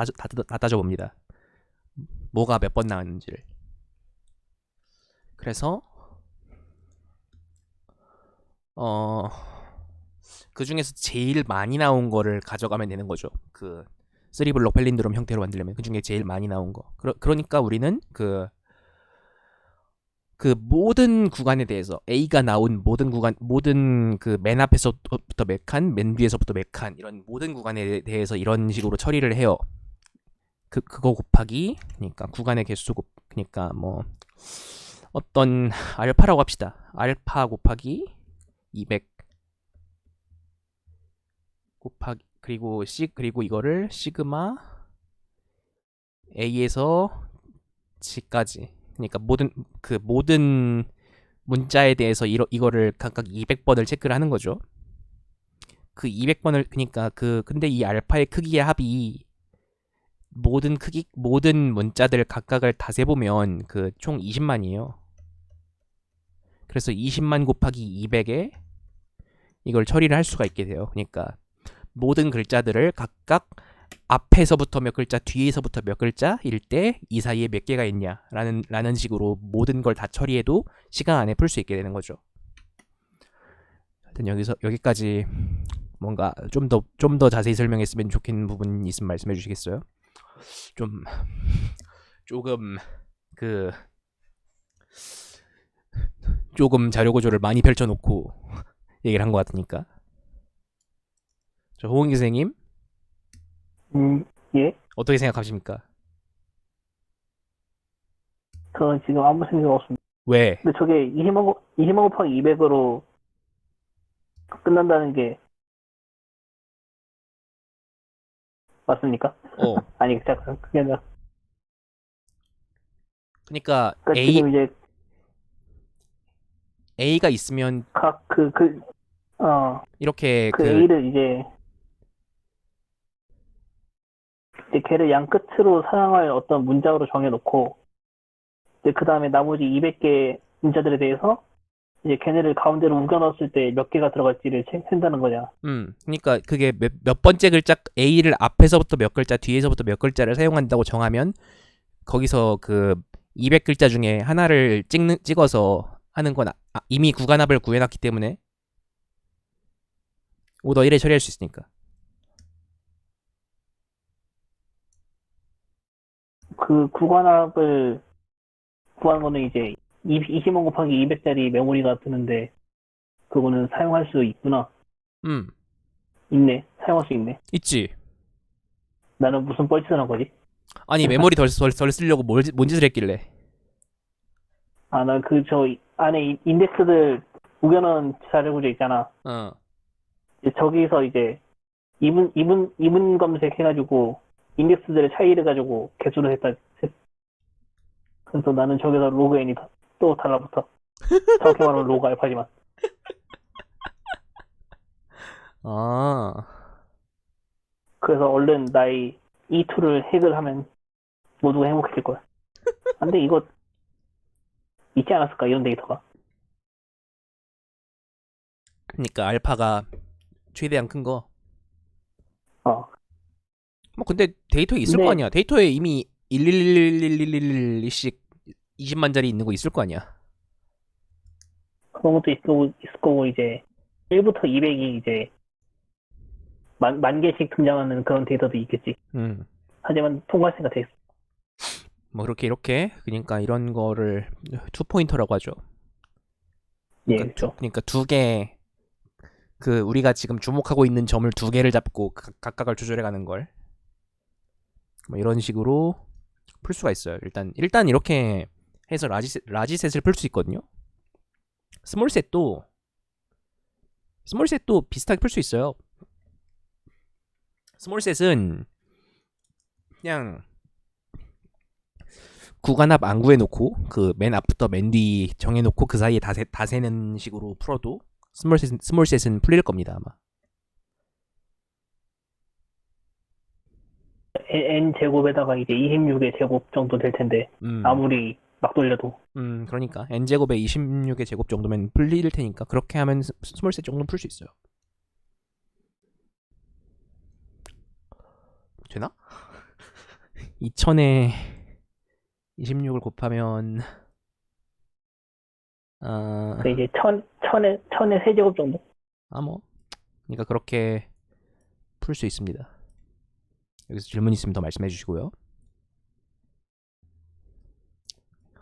따져봅니다. 뭐가 몇 번 나왔는지를. 그래서 그 중에서 제일 많이 나온 거를 가져가면 되는 거죠. 3블록 팔린드롬 형태로 만들려면 그 중에 제일 많이 나온 거. 그러니까 우리는 모든 구간에 대해서 A가 나온 모든 맨 앞에서부터 몇 칸, 맨 뒤에서부터 몇 칸 이런 모든 구간에 대해서 이런 식으로 처리를 해요. 그거 곱하기 그러니까 구간의 개수 그러니까 뭐 어떤 알파라고 합시다. 알파 곱하기 200 곱하기 그리고 이거를 시그마 A에서 G까지 그러니까 모든 문자에 대해서 이거를 각각 200번을 체크를 하는 거죠. 200번을 그러니까 근데 이 알파의 크기의 합이 모든 문자들 각각을 다 세보면 총 20만이에요. 그래서 20만 곱하기 200에 이걸 처리를 할 수가 있게 돼요. 그러니까 모든 글자들을 각각 앞에서부터 몇 글자, 뒤에서부터 몇 글자일 때 이 사이에 몇 개가 있냐라는 식으로 모든 걸 다 처리해도 시간 안에 풀 수 있게 되는 거죠. 하여튼 여기까지 뭔가 좀 더 자세히 설명했으면 좋겠는 부분 있으면 말씀해 주시겠어요? 조금 조금 자료 구조를 많이 펼쳐놓고 얘기를 한 것 같으니까. 저 호응기 선생님
예?
어떻게 생각하십니까?
저는 지금 아무 생각 없습니다.
왜?
근데 저게 20만 곱하기 200으로 끝난다는 게 맞습니까? 아니, 잠깐, 그게 아니라.
그러니까
지금 이제
A가 있으면 이렇게
A를 이제 걔를 양 끝으로 사용할 어떤 문장으로 정해놓고 그 다음에 나머지 200개 문자들에 대해서 이제 걔네를 가운데로 우겨 넣었을 때 몇 개가 들어갈지를 센다는 거냐.
그러니까 그게 몇 번째 글자 A를 앞에서부터 몇 글자, 뒤에서부터 몇 글자를 사용한다고 정하면 거기서 200글자 중에 하나를 찍어서 하는 건 이미 구간합을 구해놨기 때문에 오더 1에 처리할 수 있으니까.
구간합을 구하는 거는 이제 20만 곱하기 200짜리 메모리가 드는데 그거는 사용할 수 있구나. 있네. 사용할 수 있네.
있지.
나는 무슨 뻘짓을 한 거지?
아니 메모리 덜 쓰려고 뭔 짓을 했길래.
아, 난 저 안에 인덱스들 우겨넣은 자료 있잖아.
어.
이제 저기서 이제 이문 검색해가지고 인덱스들의 차이를 가지고 개수를 그래서 나는 저기서 로그인이 또 달라붙어. 정확히 말하면 로그 알파지만.
아.
그래서 얼른 나의 이 툴을 핵을 하면 모두가 행복해질 거야. 근데 이거 있지 않았을까, 이런 데이터가?
그러니까 알파가 최대한 큰 거.
어.
뭐 근데 데이터에 있을 거
근데
아니야. 데이터에 이미 1111111씩 20만짜리 있는 거 있을 거 아니야.
그런 것도 있을 거고, 이제 1부터 200이 이제 만 개씩 등장하는 그런 데이터도 있겠지.
음.
하지만 통과할 생각 돼 있어.
뭐 이렇게 그러니까 이런 거를 투 포인터라고 하죠.
예,
그러니까
그렇죠.
그러니까 두 개, 그 우리가 지금 주목하고 있는 점을 두 개를 잡고 각각을 조절해 가는 걸. 뭐 이런 식으로 풀 수가 있어요. 일단 이렇게 해서 라지셋을 풀 수 있거든요. 스몰셋도 비슷하게 풀 수 있어요. 스몰셋은 그냥 구간합 안 구해놓고 그 맨 앞부터 맨 뒤 정해놓고 그 사이에 다 세는 식으로 풀어도 스몰셋은 풀릴 겁니다 아마.
n 제곱에다가 이제 26의 제곱 정도 될 텐데 아무리 막 돌려도
그러니까 n 제곱에 26의 제곱 정도면 풀릴 테니까 그렇게 하면 스몰셋 정도는 풀 수 있어요. 되나? 2000에 26을 곱하면
그 이제 천의 세제곱 정도.
뭐 그러니까 그렇게 풀 수 있습니다. 여기서 질문 있으면 더 말씀해 주시고요.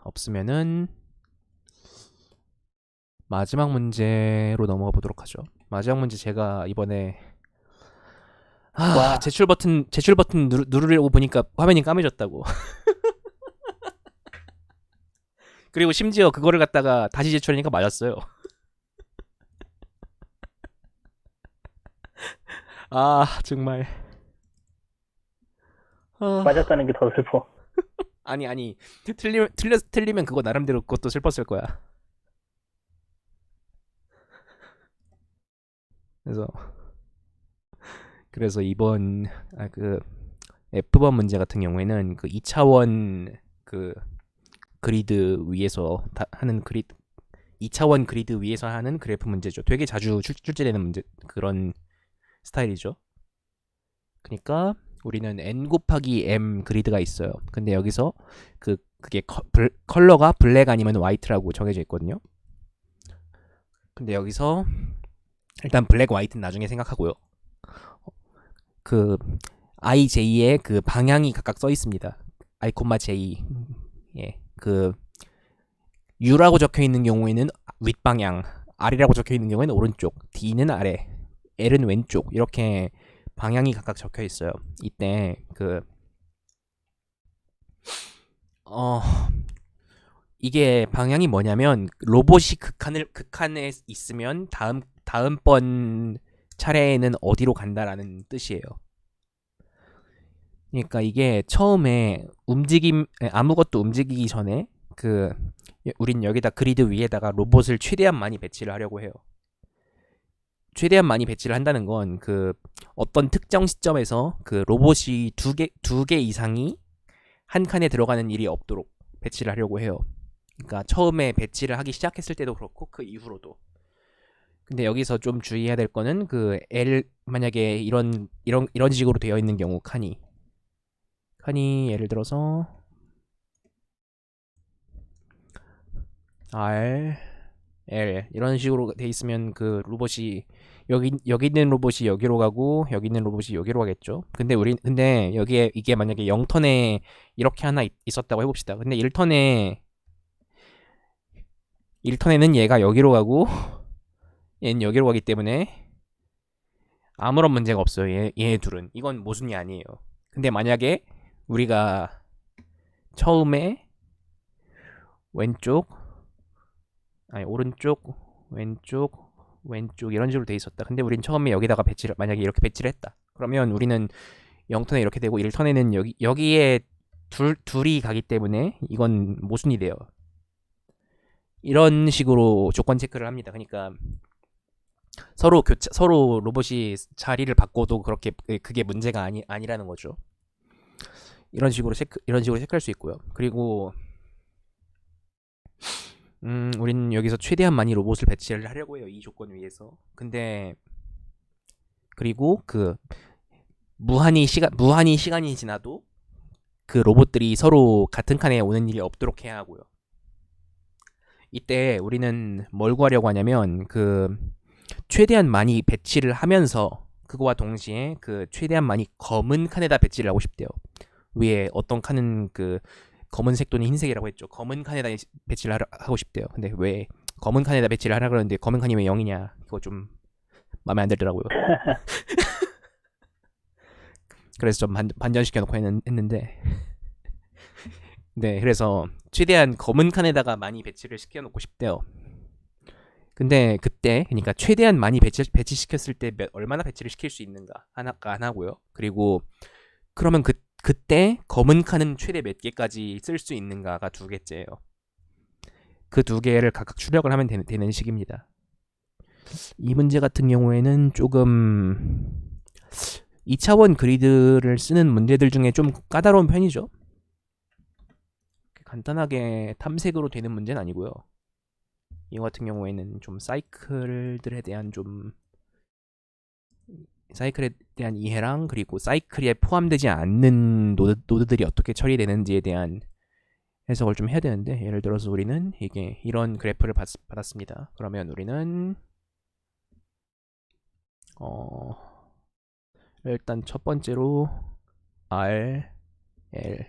없으면은 마지막 문제로 넘어가 보도록 하죠. 마지막 문제 제가 이번에
와.
제출 버튼 누르려고 보니까 화면이 까매졌다고. 그리고 심지어 그거를 갖다가 다시 제출하니까 맞았어요. 정말.
맞았다는 게 더 슬퍼.
아니 틀리면 그거 나름대로 그것도 슬펐을 거야. 그래서 이번 그 F번 문제 같은 경우에는 그 2차원 그 그리드 위에서 하는 2차원 그리드 위에서 하는 그래프 문제죠. 되게 자주 출제되는 문제, 그런 스타일이죠. 그러니까 우리는 n 곱하기 m 그리드가 있어요. 근데 여기서 그게 컬러가 블랙 아니면 화이트라고 정해져 있거든요. 근데 여기서 일단 블랙 화이트는 나중에 생각하고요. 그 IJ의 그 방향이 각각 써 있습니다. I, J. 예. 그 U라고 적혀 있는 경우에는 윗방향, R이라고 적혀 있는 경우에는 오른쪽, D는 아래, L은 왼쪽, 이렇게 방향이 각각 적혀 있어요. 이때 이게 방향이 뭐냐면 로봇이 극한에 있으면 다음번 차례에는 어디로 간다라는 뜻이에요. 그러니까 이게 처음에 아무것도 움직이기 전에 우린 여기다 그리드 위에다가 로봇을 최대한 많이 배치를 하려고 해요. 최대한 많이 배치를 한다는 건 어떤 특정 시점에서 그 로봇이 두 개 이상이 한 칸에 들어가는 일이 없도록 배치를 하려고 해요. 그러니까 처음에 배치를 하기 시작했을 때도 그렇고 그 이후로도. 근데 여기서 좀 주의해야 될 거는 만약에 이런 식으로 되어 있는 경우 칸이 예를 들어서 R, L 이런 식으로 돼 있으면 그 로봇이 여기 있는 로봇이 여기로 가고 여기 있는 로봇이 여기로 가겠죠. 근데 여기에 이게 만약에 0턴에 이렇게 하나 있었다고 해봅시다. 근데 1턴에는 얘가 여기로 가고 얘는 여기로 가기 때문에 아무런 문제가 없어요. 얘 둘은. 이건 모순이 아니에요. 근데 만약에 우리가 처음에 왼쪽, 아니 오른쪽, 왼쪽 이런 식으로 돼 있었다. 근데 우린 처음에 여기다가 배치를 만약에 이렇게 배치를 했다. 그러면 우리는 0턴에 이렇게 되고 1턴에는 여기에 둘이 가기 때문에 이건 모순이 돼요. 이런 식으로 조건 체크를 합니다. 그러니까 서로 로봇이 자리를 바꿔도 그게 문제가 아니라는 거죠. 이런 식으로 체크할 수 있고요. 그리고 우린 여기서 최대한 많이 로봇을 배치를 하려고 해요. 이 조건 위에서. 근데 그리고 무한히 시간이 지나도 그 로봇들이 서로 같은 칸에 오는 일이 없도록 해야 하고요. 이때 우리는 뭘 구하려고 하냐면 최대한 많이 배치를 하면서 그거와 동시에 최대한 많이 검은 칸에다 배치를 하고 싶대요. 위에 어떤 칸은 검은색 또는 흰색이라고 했죠. 검은 칸에다 배치를 하고 싶대요. 근데 왜 검은 칸에다 배치를 하라 그러는데 검은 칸이 왜 0이냐? 그거 좀 마음에 안 들더라고요. 그래서 좀 반전시켜 놓고 했는데 네, 그래서 최대한 검은 칸에다가 많이 배치를 시켜 놓고 싶대요. 근데 그때 그러니까 최대한 많이 배치시켰을 때 얼마나 배치를 시킬 수 있는가 하나가 하나고요. 그리고 그러면 그때 검은 칸은 최대 몇 개까지 쓸 수 있는가가 두 개째예요. 그 두 개를 각각 출력을 하면 되는 식입니다. 이 문제 같은 경우에는 조금 2차원 그리드를 쓰는 문제들 중에 좀 까다로운 편이죠. 간단하게 탐색으로 되는 문제는 아니고요. 이거 같은 경우에는 좀 사이클에 대한 이해랑 그리고 사이클에 포함되지 않는 노드들이 어떻게 처리되는지에 대한 해석을 좀 해야 되는데, 예를 들어서 우리는 이런 그래프를 받았습니다. 그러면 우리는 일단 첫 번째로 R, L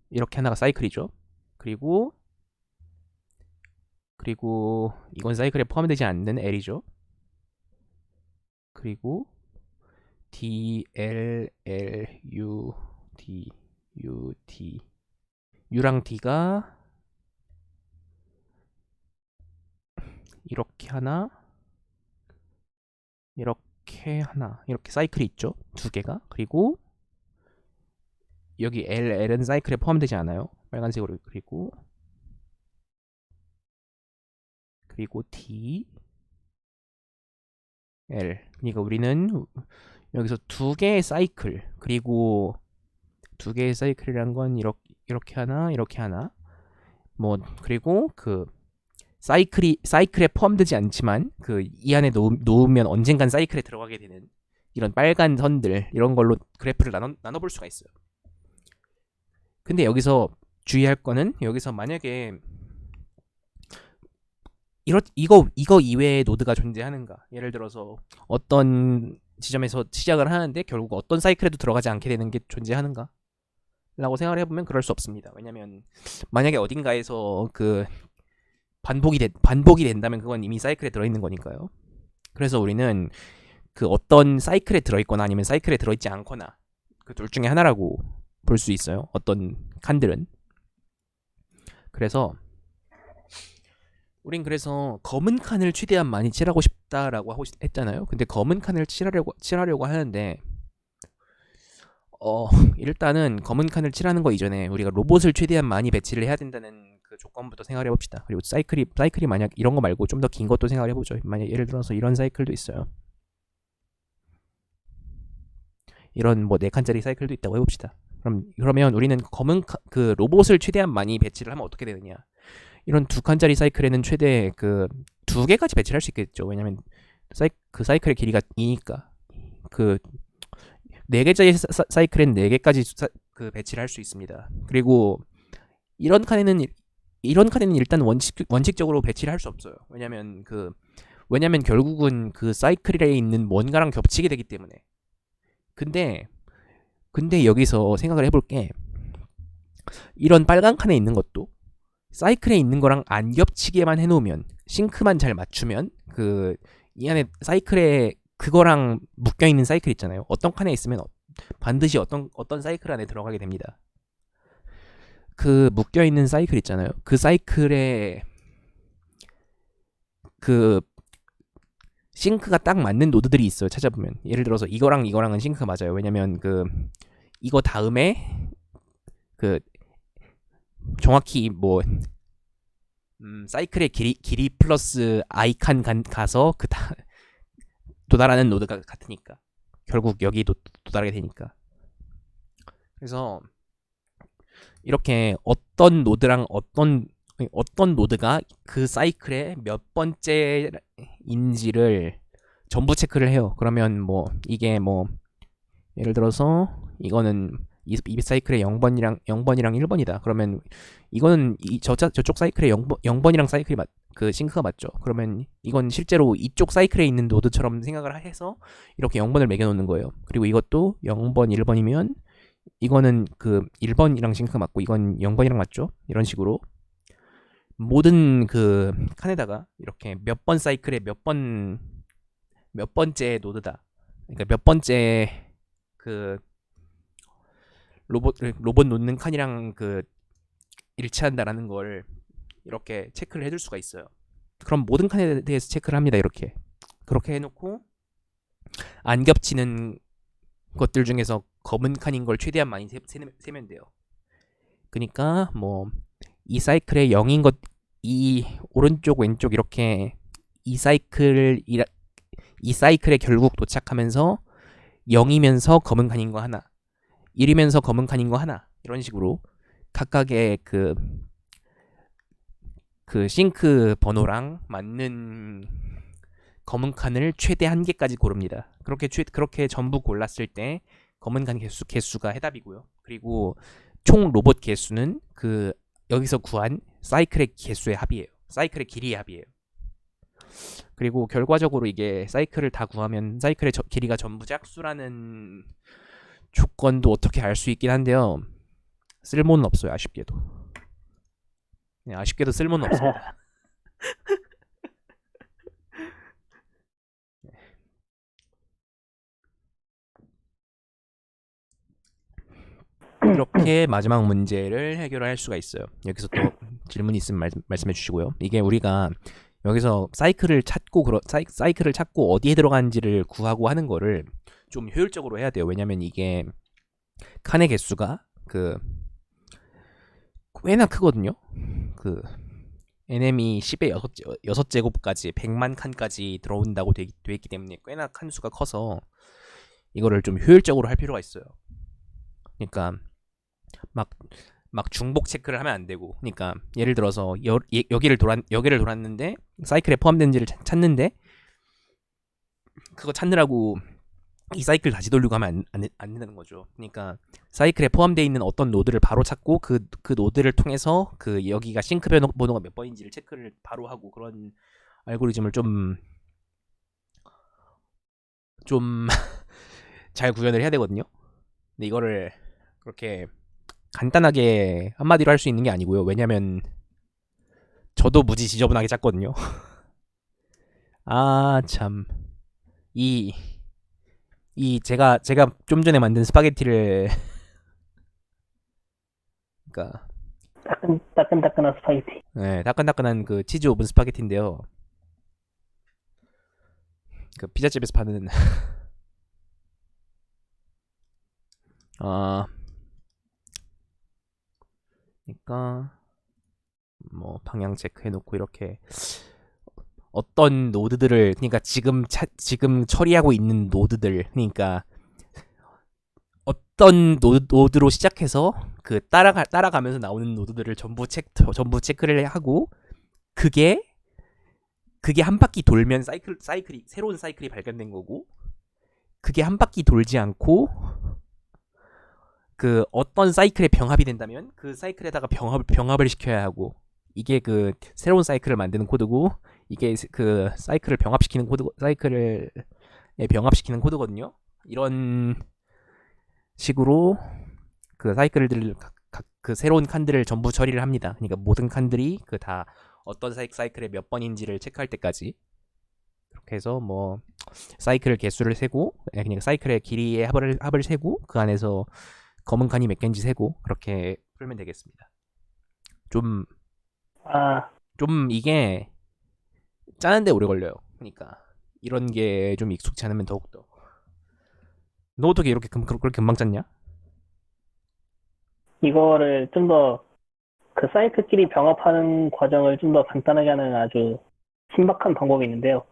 이렇게 하나가 사이클이죠. 그리고 이건 사이클에 포함되지 않는 L이죠. 그리고 D, L, L, U, D, U, D U랑 D가 이렇게 하나 이렇게 사이클이 있죠. 두 개가. 그리고 여기 L은 사이클에 포함되지 않아요. 빨간색으로. 그리고 D, L. 그러니까 우리는 여기서 두 개의 사이클, 그리고 두 개의 사이클이란 건 이렇게 하나, 뭐 그리고 사이클에 포함되지 않지만 이 안에 놓으면 언젠간 사이클에 들어가게 되는 이런 빨간 선들, 이런 걸로 그래프를 나눠볼 수가 있어요. 근데 여기서 주의할 거는, 여기서 만약에 이거 이외의 노드가 존재하는가, 예를 들어서 어떤 지점에서 시작을 하는데 결국 어떤 사이클에도 들어가지 않게 되는 게 존재하는가 라고 생각을 해보면 그럴 수 없습니다. 왜냐면 만약에 어딘가에서 반복이 된다면 그건 이미 사이클에 들어있는 거니까요. 그래서 우리는 어떤 사이클에 들어있거나 아니면 사이클에 들어있지 않거나 그 둘 중에 하나라고 볼 수 있어요. 어떤 칸들은. 그래서 우린 검은 칸을 최대한 많이 칠하고 싶다라고 했잖아요. 근데 검은 칸을 칠하려고 하는데 일단은 검은 칸을 칠하는 거 이전에 우리가 로봇을 최대한 많이 배치를 해야 된다는 그 조건부터 생각을 해봅시다. 그리고 사이클이 만약 이런 거 말고 좀 더 긴 것도 생각을 해보죠. 만약 예를 들어서 이런 사이클도 있어요. 이런 뭐 4칸짜리 사이클도 있다고 해봅시다. 그러면 우리는 로봇을 최대한 많이 배치를 하면 어떻게 되느냐? 이런 2칸짜리 사이클에는 최대 2개까지 배치를 할 수 있겠죠. 왜냐면 사이클의 길이가 2니까. 4개짜리 사이클엔 4개까지 배치를 할 수 있습니다. 그리고 이런 칸에는 일단 원칙적으로 배치를 할 수 없어요. 왜냐면 결국은 사이클에 있는 뭔가랑 겹치게 되기 때문에. 근데 여기서 생각을 해볼 게, 이런 빨간 칸에 있는 것도 사이클에 있는 거랑 안 겹치게만 해놓으면, 싱크만 잘 맞추면 이 안에 사이클에 그거랑 묶여 있는 사이클 있잖아요. 어떤 칸에 있으면 반드시 어떤 사이클 안에 들어가게 됩니다. 그 묶여 있는 사이클 있잖아요. 그 사이클에 그 싱크가 딱 맞는 노드들이 있어요. 찾아보면 예를 들어서 이거랑 이거랑은 싱크가 맞아요. 왜냐면 그 이거 다음에 그 정확히 뭐 사이클의 길이 플러스 i 칸 가서 그 도달하는 노드가 같으니까 결국 여기 도달하게 되니까. 그래서 이렇게 어떤 노드랑 어떤 노드가 그 사이클의 몇 번째인지를 전부 체크를 해요. 그러면 뭐 이게 뭐 예를 들어서 이거는 이 사이클의 0번이랑 1번이다. 그러면 이거는 저쪽 사이클의 0번이랑 사이클이 그 싱크가 맞죠. 그러면 이건 실제로 이쪽 사이클에 있는 노드처럼 생각을 해서 이렇게 0번을 매겨 놓는 거예요. 그리고 이것도 0번, 1번이면 이거는 그 1번이랑 싱크가 맞고 이건 0번이랑 맞죠. 이런 식으로 모든 그 칸에다가 이렇게 몇 번 사이클의 몇 번째 노드다. 그러니까 몇 번째 그 로봇 놓는 칸이랑 그 일치한다라는 걸 이렇게 체크를 해줄 수가 있어요. 그럼 모든 칸에 대해서 체크를 합니다. 이렇게 그렇게 해놓고 안 겹치는 것들 중에서 검은 칸인 걸 최대한 많이 세면 돼요. 그러니까 뭐 이 사이클의 0인 것, 이 오른쪽 왼쪽 이렇게 이 사이클에 결국 도착하면서 0이면서 검은 칸인 거 하나, 1이면서 검은 칸인 거 하나, 이런 식으로 각각의 그 싱크 번호랑 맞는 검은 칸을 최대 한 개까지 고릅니다. 그렇게 전부 골랐을 때 검은 칸 개수가 해답이고요. 그리고 총 로봇 개수는 그 여기서 구한 사이클의 개수의 합이에요. 사이클의 길이의 합이에요. 그리고 결과적으로 이게 사이클을 다 구하면 사이클의 길이가 전부 짝수라는 조건도 어떻게 알 수 있긴 한데요. 쓸모는 없어요. 아쉽게도. 네, 아쉽게도 쓸모는 없습니다. 이렇게 마지막 문제를 해결할 수가 있어요. 여기서 또 질문 있으면 말씀해 주시고요. 이게 우리가 여기서 사이클을 찾고 어디에 들어가는지를 구하고 하는 거를 좀 효율적으로 해야 돼요. 왜냐면 이게 칸의 개수가 그 꽤나 크거든요. 그 NM이 10의 6제곱까지 100만 칸까지 들어온다고 돼 있기 때문에 꽤나 칸수가 커서 이거를 좀 효율적으로 할 필요가 있어요. 그러니까 막 중복 체크를 하면 안 되고, 그러니까 예를 들어서 여기를 돌았는데 사이클에 포함된지를 찾는데 그거 찾느라고 이 사이클 다시 돌리고 하면 안 된다는 거죠. 그러니까 사이클에 포함되어 있는 어떤 노드를 바로 찾고 그 노드를 통해서 그 여기가 싱크 번호가 몇 번인지를 체크를 바로 하고, 그런 알고리즘을 좀 잘 구현을 해야 되거든요. 근데 이거를 그렇게 간단하게 한마디로 할 수 있는 게 아니고요. 왜냐면 저도 무지 지저분하게 짰거든요. 아, 참. 이 제가 좀 전에 만든 스파게티를 그러니까
따끈따끈한 스파게티.
네, 따끈따끈한 그 치즈 오븐 스파게티인데요. 그 피자집에서 파는 그러니까 뭐 방향 체크해 놓고 이렇게 어떤 노드들을, 그러니까 지금 처리하고 있는 노드들, 그러니까 어떤 노드로 시작해서 그 따라가면서 나오는 노드들을 전부 체크를 하고, 그게 한 바퀴 돌면 새로운 사이클이 발견된 거고, 그게 한 바퀴 돌지 않고 그 어떤 사이클에 병합이 된다면 그 사이클에다가 병합을 시켜야 하고, 이게 그 새로운 사이클을 만드는 코드고, 이게 그 사이클을 병합시키는 코드거든요. 이런 식으로 그 사이클들 그 새로운 칸들을 전부 처리를 합니다. 그러니까 모든 칸들이 그 다 어떤 사이클의 몇 번인지를 체크할 때까지. 그렇게 해서 뭐 사이클 개수를 세고 그냥 사이클의 길이의 합을 세고 그 안에서 검은 칸이 몇 개인지 세고 그렇게 풀면 되겠습니다. 좀
아,
좀 이게 짜는데 오래 걸려요. 그러니까 이런 게 좀 익숙치 않으면 더욱더. 너 어떻게 이렇게 그렇게 금방 짰냐?
이거를 좀 더 그 사이트끼리 병합하는 과정을 좀 더 간단하게 하는 아주 신박한 방법이 있는데요.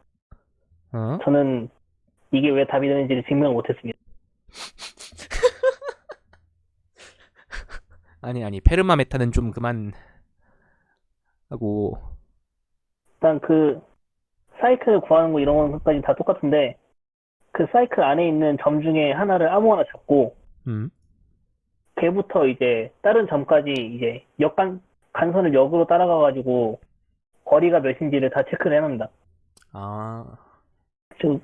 어?
저는 이게 왜 답이 되는지를 증명을 못했습니다.
아니 페르마 메타는 좀 그만 하고.
일단 그 사이클 구하는 거 이런 것까지 다 똑같은데 그 사이클 안에 있는 점 중에 하나를 아무거나 잡고
음.
걔부터 이제 다른 점까지 이제 간선을 역으로 따라가가지고 거리가 몇인지를 다 체크를 해놓는다.
아.
즉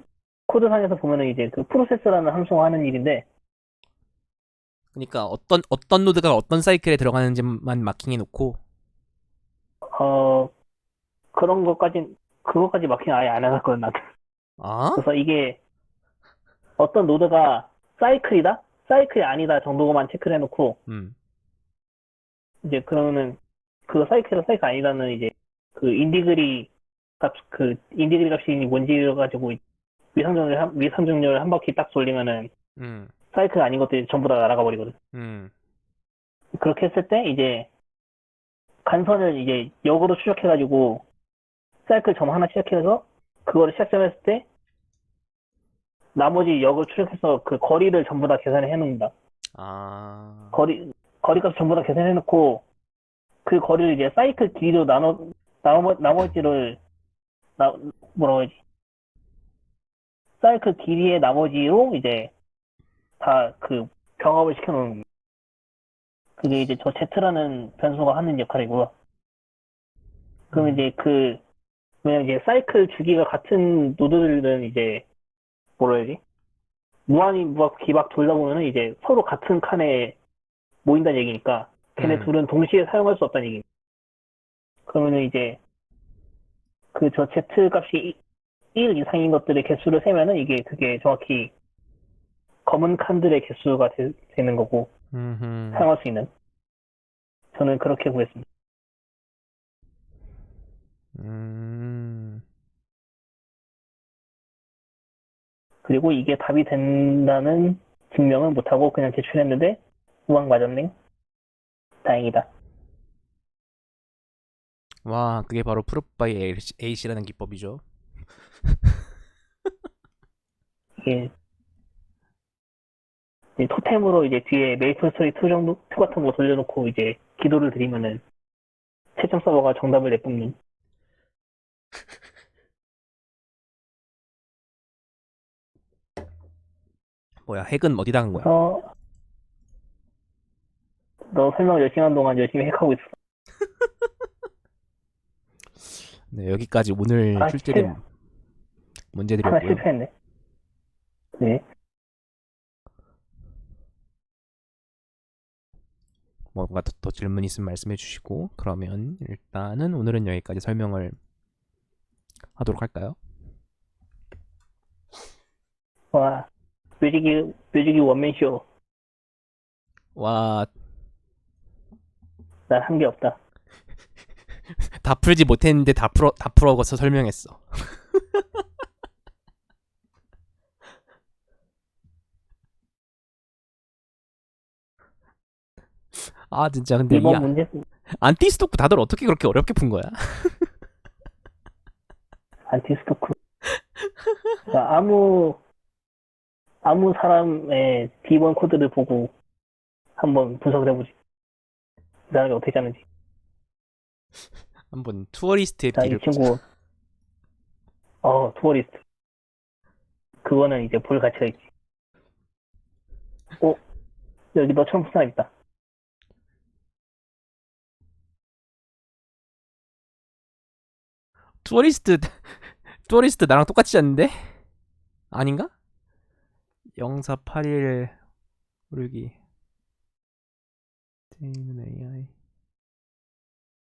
코드상에서 보면은 이제 그 프로세스라는 함수가 하는 일인데
그러니까 어떤 노드가 어떤 사이클에 들어가는지만 마킹해 놓고.
어 그런 것까지 그것까지 마킹 아예 안 해놨거든 나도.
아?
그래서 이게 어떤 노드가 사이클이다, 사이클이 아니다 정도만 체크를 해놓고
음.
이제 그러면은 그 사이클이다 사이클 아니다는 이제 그 인디그리 값이 뭔지 가지고 위상정렬 한 바퀴 딱 돌리면은
음.
사이클 아닌 것들이 전부 다 날아가 버리거든.
음.
그렇게 했을 때 이제 간선을 이제 역으로 추적해가지고 사이클 점 하나 시작해서 그거를 시작점했을 때 나머지 역을 추적해서 그 거리를 전부 다 계산을 해놓는다.
아.
거리값 전부 다 계산해놓고 그 거리를 이제 사이클 길이로 나머지를 나 뭐라고 해야지? 사이클 길이의 나머지로 이제 다 그 병합을 시켜놓는 거예요. 그게 이제 저 Z라는 변수가 하는 역할이고요. 그러면 이제 왜냐면 이제 사이클 주기가 같은 노드들은 이제 뭐라 해야지? 무한히 기박 돌다 보면은 이제 서로 같은 칸에 모인다는 얘기니까 걔네
음.
둘은 동시에 사용할 수 없다는 얘기. 그러면은 이제 그 저 Z 값이 1 이상인 것들의 개수를 세면은 그게 정확히 검은 칸들의 개수가 되는 거고
음.
사용할 수 있는. 저는 그렇게 구했습니다.
음.
그리고 이게 답이 된다는 증명은 못하고 그냥 제출했는데 우왕 맞았네. 다행이다.
와, 그게 바로 프루프 바이 A라는 기법이죠.
이게 이제 토템으로 이제 뒤에 메이플 스토리 2 정도 2 같은 거 돌려놓고 이제 기도를 드리면은 채점 서버가 정답을 내뿜는.
뭐야, 핵은 어디다 간 거야?
그래서 너 설명 열심히 한 동안 열심히 핵하고 있어.
네, 여기까지 오늘
아,
출제된
하나
문제들이었고요.
실패했네. 네.
뭔가 더 질문 있으면 말씀해 주시고, 그러면 일단은 오늘은 여기까지 설명을 하도록 할까요?
와, 뮤직이 원맨쇼.
와,
난 한 게 없다.
다 풀지 못했는데 다 풀어서 설명했어. 아, 진짜 근데
이번 문제,
안티스토크 다들 어떻게 그렇게 어렵게 푼 거야?
안티스토크. 그러니까 아무 사람의 D1 코드를 보고 한번 분석을 해보지. 그 사람이 어떻게 짜는지.
한번 투어리스트의
자, 이
B를 보자.
친구, 투어리스트. 그거는 이제 볼 가치가 있지. 어, 여기 너처럼 푼 사람 있다.
투어리스트 투어리스트 나랑 똑같이 짰는데? 아닌가? 0481 오르기 있는 AI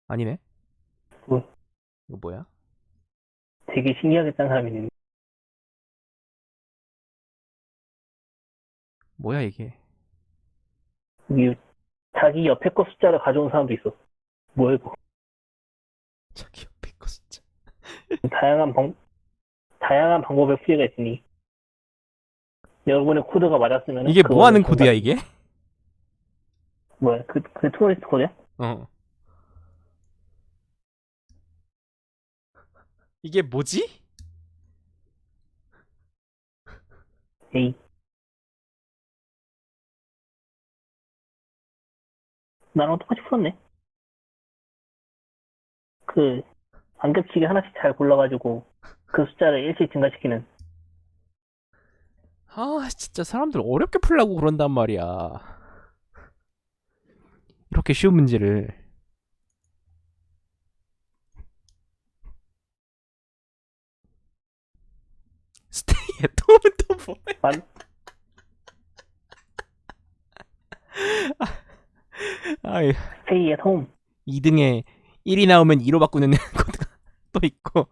아니네.
뭐,
이거 뭐야?
되게 신기하겠다는 사람이 있는데.
뭐야 이게?
이 자기 옆에 거 숫자를 가져온 사람도 있어. 뭐야 이거?
자기 옆에 거 진짜.
다양한 방법의 풀이가 있으니 여러분의 코드가 맞았으면
이게 뭐 하는 코드야 이게?
뭐야 그 투어리스트 코드야?
어. 이게 뭐지?
에이 나랑 똑같이 풀었네. 그 안 겹치게 하나씩 잘 골라가지고 그 숫자를 일씩 증가시키는.
아, 진짜 사람들 어렵게 풀라고 그런단 말이야. 이렇게 쉬운 문제를. 스테이의 톰은 또 뭐야?
만,
아유,
Stay at home.
2등에 1이 나오면 2로 바꾸는 코드가 또 있고.